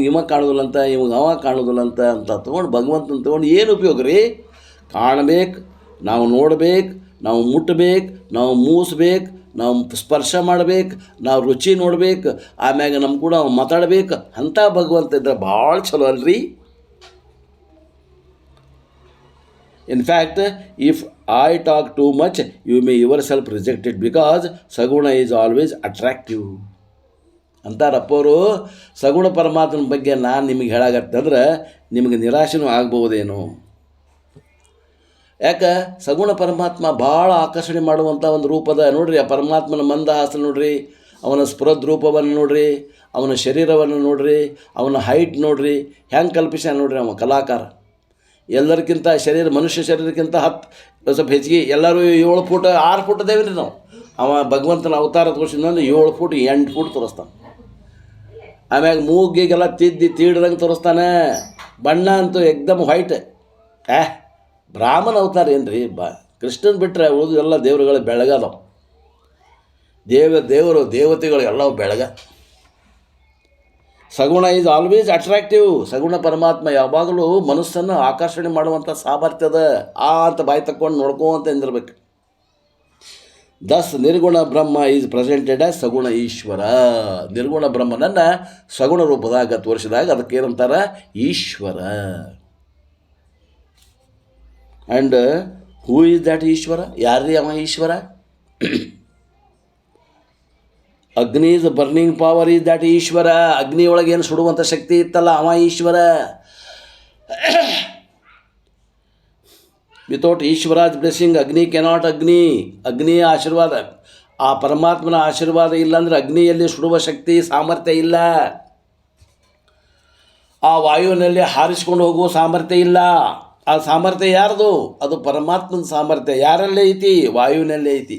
ಇವ ಕಾಣೋದಿಲ್ಲ ಅಂತ, ಅವ ಕಾಣೋದಿಲ್ಲ ಅಂತ ತೊಗೊಂಡು ಭಗವಂತನ ತೊಗೊಂಡು ಏನು ಉಪಯೋಗ ರೀ? ಕಾಣಬೇಕು, ನಾವು ನೋಡಬೇಕು, ನಾವು ಮುಟ್ಟಬೇಕು, ನಾವು ಮೂಸಬೇಕು, ನಾವು ಸ್ಪರ್ಶ ಮಾಡಬೇಕು, ನಾವು ರುಚಿ ನೋಡಬೇಕು, ಆಮ್ಯಾಗ ನಮ್ಮ ಕೂಡ ಮಾತಾಡಬೇಕು. ಅಂಥ ಭಗವಂತ ಇದ್ರೆ ಭಾಳ ಚಲೋ ಅಲ್ರಿ. In fact, if I talk too much, you may yourself reject it because Saguna is always attractive. ಅಂತಾರಪ್ಪವರು. ಸಗುಣ ಪರಮಾತ್ಮನ ಬಗ್ಗೆ ನಾನು ನಿಮಗೆ ಹೇಳಾಗತ್ತಂದ್ರೆ ನಿಮಗೆ ನಿರಾಶೆನೂ ಆಗ್ಬೋದೇನು. ಯಾಕೆ? ಸಗುಣ ಪರಮಾತ್ಮ ಭಾಳ ಆಕರ್ಷಣೆ ಮಾಡುವಂಥ ಒಂದು ರೂಪದ ನೋಡ್ರಿ. ಆ ಪರಮಾತ್ಮನ ಮಂದಹಾಸ ನೋಡ್ರಿ, ಅವನ ಸ್ಫುರದ್ ರೂಪವನ್ನು ನೋಡ್ರಿ, ಅವನ ಶರೀರವನ್ನು ನೋಡ್ರಿ, ಅವನ ಹೈಟ್ ನೋಡ್ರಿ, ಹೆಂಗೆ ಕಲ್ಪಿಸ್ಯಾನ ನೋಡ್ರಿ. ಅವ ಕಲಾಕಾರ. ಎಲ್ಲರಿಗಿಂತ ಮನುಷ್ಯ ಶರೀರಕ್ಕಿಂತ 10 ಸ್ವಲ್ಪ ಹೆಚ್ಚಿಗೆ. ಎಲ್ಲರೂ 7 ಫೂಟ್ 6 ಫೂಟ್ ಅದೇವ್ರಿ ನಾವು. ಅವ ಭಗವಂತನ ಅವತಾರ ತೋರಿಸಿದ 7 ಫೂಟ್ 8 ಫೂಟ್ ತೋರಿಸ್ತಾನೆ. ಆಮ್ಯಾಗ ಮೂಗಿಗೆಲ್ಲ ತೀಡ್ದಂಗೆ ತೋರಿಸ್ತಾನೆ. ಬಣ್ಣ ಅಂತೂ ಎಕ್ದಮ್ ವೈಟ್. ಬ್ರಾಹ್ಮಣ ಅವತಾರ ಏನ್ರಿ? ಕೃಷ್ಣನ್ ಬಿಟ್ಟರೆ ಉಳಿದು ಎಲ್ಲ ದೇವರುಗಳು ಬೆಳಗದವು. ದೇವತೆಗಳು ಎಲ್ಲವೂ ಬೆಳಗ. ಸಗುಣ ಈಸ್ ಆಲ್ವೇಸ್ ಅಟ್ರಾಕ್ಟಿವ್. ಸಗುಣ ಪರಮಾತ್ಮ ಯಾವಾಗಲೂ ಮನಸ್ಸನ್ನು ಆಕರ್ಷಣೆ ಮಾಡುವಂಥ ಸಾಮರ್ಥ್ಯದ ಅಂತ ಬಾಯಿ ತಕ್ಕೊಂಡು ನೋಡ್ಕೊಂತ ಎಂದಿರ್ಬೇಕು. ದಸ್ ನಿರ್ಗುಣ ಬ್ರಹ್ಮ ಈಸ್ ಪ್ರೆಸೆಂಟೆಡ್ ಆಸ್ ಸಗುಣ ಈಶ್ವರ. ನಿರ್ಗುಣ ಬ್ರಹ್ಮನನ್ನು ಸಗುಣ ರೂಪದಾಗ ತೋರಿಸಿದಾಗ ಅದಕ್ಕೆ ಏನಂತಾರೆ? Ishwara. And who is that Ishwara? ಯಾರ್ರೀ ಅವ Ishwara? Agni is burning power is that Ishwara. ಅಗ್ನಿಯೊಳಗೆ ಏನು ಸುಡುವಂಥ ಶಕ್ತಿ ಇತ್ತಲ್ಲ, ಅವ Ishwara. Without Ishwara's blessing Agni cannot. ಅಗ್ನಿಯ ಆಶೀರ್ವಾದ, ಆ ಪರಮಾತ್ಮನ ಆಶೀರ್ವಾದ ಇಲ್ಲಾಂದರೆ ಅಗ್ನಿಯಲ್ಲಿ ಸುಡುವ ಶಕ್ತಿ ಸಾಮರ್ಥ್ಯ ಇಲ್ಲ. ಆ ವಾಯುವಿನಲ್ಲಿ ಹಾರಿಸ್ಕೊಂಡು ಹೋಗುವ ಸಾಮರ್ಥ್ಯ ಇಲ್ಲ. ಆ ಸಾಮರ್ಥ್ಯ ಯಾರ್ದು? ಅದು ಪರಮಾತ್ಮನ ಸಾಮರ್ಥ್ಯ. ಯಾರಲ್ಲೇ ಐತಿ? ವಾಯುವಿನಲ್ಲೇ ಐತಿ.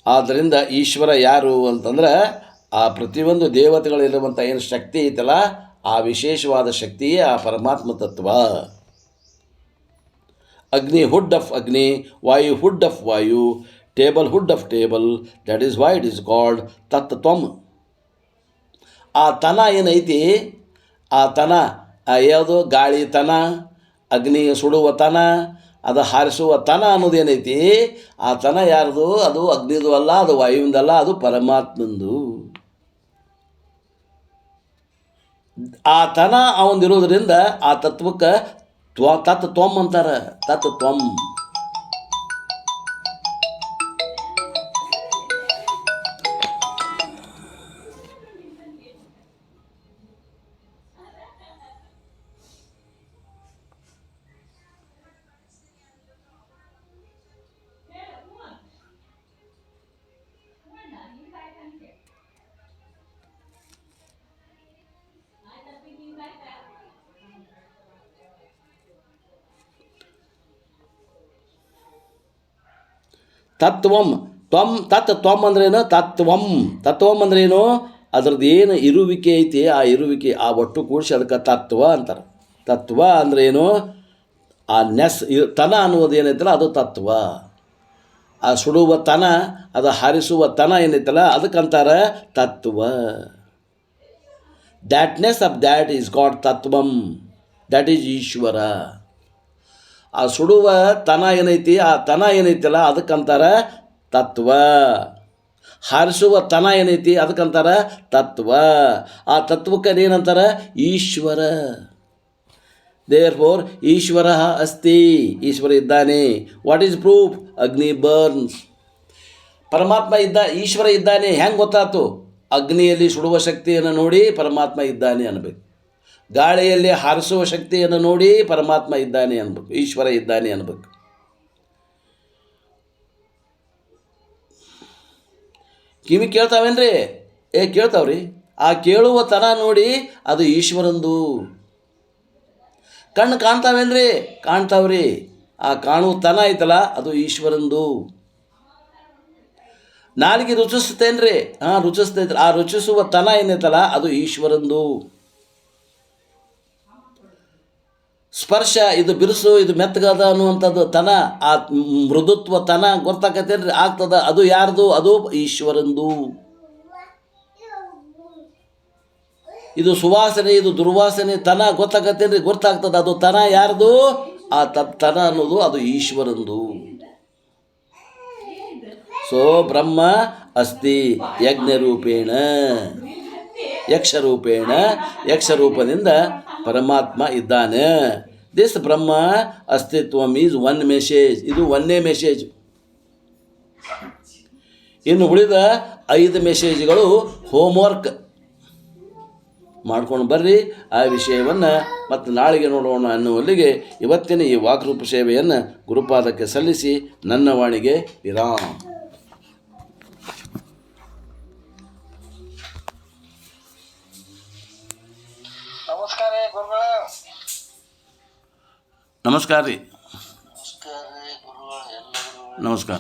ಆದ್ದರಿಂದ ಈಶ್ವರ ಯಾರು ಅಂತಂದ್ರೆ ಆ ಪ್ರತಿಯೊಂದು ದೇವತೆಗಳಿರುವಂಥ ಏನು ಶಕ್ತಿ ಐತಲ್ಲ, ಆ ವಿಶೇಷವಾದ ಶಕ್ತಿಯೇ ಆ ಪರಮಾತ್ಮ ತತ್ವ. ಅಗ್ನಿ hood of Agni, Vayu hood of Vayu, table hood of table. That is why it is called tattvam. ಆ ತನ ಏನೈತಿ, ಆ ತನ ಯಾವುದು? ಗಾಳಿ ತನ, ಅಗ್ನಿ ಸುಡುವ ತನ, ಅದು ಹಾರಿಸುವ ತನ ಅನ್ನೋದೇನೈತಿ, ಆ ತನ ಯಾರ್ದು? ಅದು ಅಗ್ನಿದು ಅಲ್ಲ, ಅದು ವಾಯುವಿಂದಲ್ಲ, ಅದು ಪರಮಾತ್ಮಂದು. ಆ ತನ ಅವಂದಿರೋದ್ರಿಂದ ಆ ತತ್ವಕ್ಕೆ ತತ್ವಂ ಅಂತಾರೆ. ತತ್ವಂ. ತತ್ವಂ ತ್ವಮ್ ಅಂದ್ರೇನು? ತತ್ವಂ ಅಂದ್ರೇನು? ಅದ್ರದ್ದು ಏನು ಇರುವಿಕೆ ಐತಿ, ಆ ಇರುವಿಕೆ ಆ ಒಟ್ಟು ಕೂಡಿಸಿ ಅದಕ್ಕೆ ತತ್ವ ಅಂತಾರೆ. ತತ್ವ ಅಂದ್ರೇನು? ಆ ತನ ಅನ್ನೋದು ಏನೈತಲ್ಲ ಅದು ತತ್ವ. ಆ ಸುಡುವ ತನ, ಅದು ಹಾರಿಸುವ ತನ ಏನೈತಲ್ಲ ಅದಕ್ಕಂತಾರೆ ತತ್ವ. Thatness of that is god tattvam, that is Ishwara. ಆ ಸುಡುವ ತನ ಏನೈತಿ, ಆ ತನ ಏನೈತಲ್ಲ ಅದಕ್ಕಂತಾರೆ ತತ್ವ. ಹಾರಿಸುವ ತನ ಏನೈತಿ ಅದಕ್ಕಂತಾರೆ ತತ್ವ. ಆ ತತ್ವಕ್ಕೆ ಏನಂತಾರೆ? ಈಶ್ವರ. ದೇರ್ಫೋರ್ ಈಶ್ವರ ಅಸ್ತಿ, ಈಶ್ವರ ಇದ್ದಾನೆ. What is proof? ಅಗ್ನಿ ಬರ್ನ್ಸ್. ಪರಮಾತ್ಮ ಈಶ್ವರ ಇದ್ದಾನೆ ಹೆಂಗೆ ಗೊತ್ತಾಯ್ತು? ಅಗ್ನಿಯಲ್ಲಿ ಸುಡುವ ಶಕ್ತಿಯನ್ನು ನೋಡಿ ಪರಮಾತ್ಮ ಇದ್ದಾನೆ ಅನ್ಬೇಕು. ಗಾಳಿಯಲ್ಲಿ ಹಾರಿಸುವ ಶಕ್ತಿಯನ್ನು ನೋಡಿ ಪರಮಾತ್ಮ ಇದ್ದಾನೆ ಅನ್ಬೇಕು, ಈಶ್ವರ ಇದ್ದಾನೆ ಅನ್ಬೇಕು. ಕಿವಿ ಕೇಳ್ತಾವೇನ್ರಿ? ಕೇಳ್ತಾವ್ರಿ. ಆ ಕೇಳುವ ತನ ನೋಡಿ ಅದು ಈಶ್ವರಂದು. ಕಣ್ಣು ಕಾಣ್ತಾವೇನ್ರಿ? ಕಾಣ್ತಾವ್ರಿ. ಆ ಕಾಣುವ ತನ ಐತಲ್ಲ ಅದು ಈಶ್ವರಂದು. ನಾಲಿಗೆ ರುಚಿಸ್ತೇನ್ರಿ? ರುಚಿಸ್ತೈತ್ರಿ. ಆ ರುಚಿಸುವ ತನ ಏನೈತಲ್ಲ ಅದು ಈಶ್ವರಂದು. ಸ್ಪರ್ಶ, ಇದು ಬಿರುಸು, ಇದು ಮೆತ್ತಗದ ಅನ್ನುವಂಥದ್ದು ತನ, ಆ ಮೃದುತ್ವ ತನ ಗೊತ್ತಾಕತ್ತೇನ್ರಿ? ಆಗ್ತದ. ಅದು ಯಾರ್ದು? ಅದು ಈಶ್ವರಂದು. ಇದು ಸುವಾಸನೆ, ಇದು ದುರ್ವಾಸನೆ ತನ ಗೊತ್ತಾಕತ್ತೇನ್ರಿ? ಗೊತ್ತಾಗ್ತದ. ಅದು ತನ ಯಾರ್ದು? ಆ ತನ ಅನ್ನೋದು ಅದು ಈಶ್ವರಂದು. ಸೊ ಬ್ರಹ್ಮ ಅಸ್ತಿ ಯಜ್ಞರೂಪೇಣ, ಯಕ್ಷರೂಪದಿಂದ ಪರಮಾತ್ಮ ಇದ್ದಾನೆ. This Brahma astitvam is one message. ಇದು ಒಂದೇ ಮೆಸೇಜ್. ಇನ್ನು ಉಳಿದ 5 ಮೆಸೇಜ್ಗಳು ಹೋಮ್ವರ್ಕ್ ಮಾಡ್ಕೊಂಡು ಬರ್ರಿ. ಆ ವಿಷಯವನ್ನು ಮತ್ತು ನಾಳೆಗೆ ನೋಡೋಣ ಅನ್ನುವಲ್ಲಿಗೆ ಇವತ್ತಿನ ಈ ವಾಕ್ರೂಪ ಸೇವೆಯನ್ನು ಗುರುಪಾದಕ್ಕೆ ಸಲ್ಲಿಸಿ ನನ್ನ ವಾಣಿಗೆ ವಿರಾಮ. ನಮಸ್ಕಾರ ರೀ. ನಮಸ್ಕಾರ.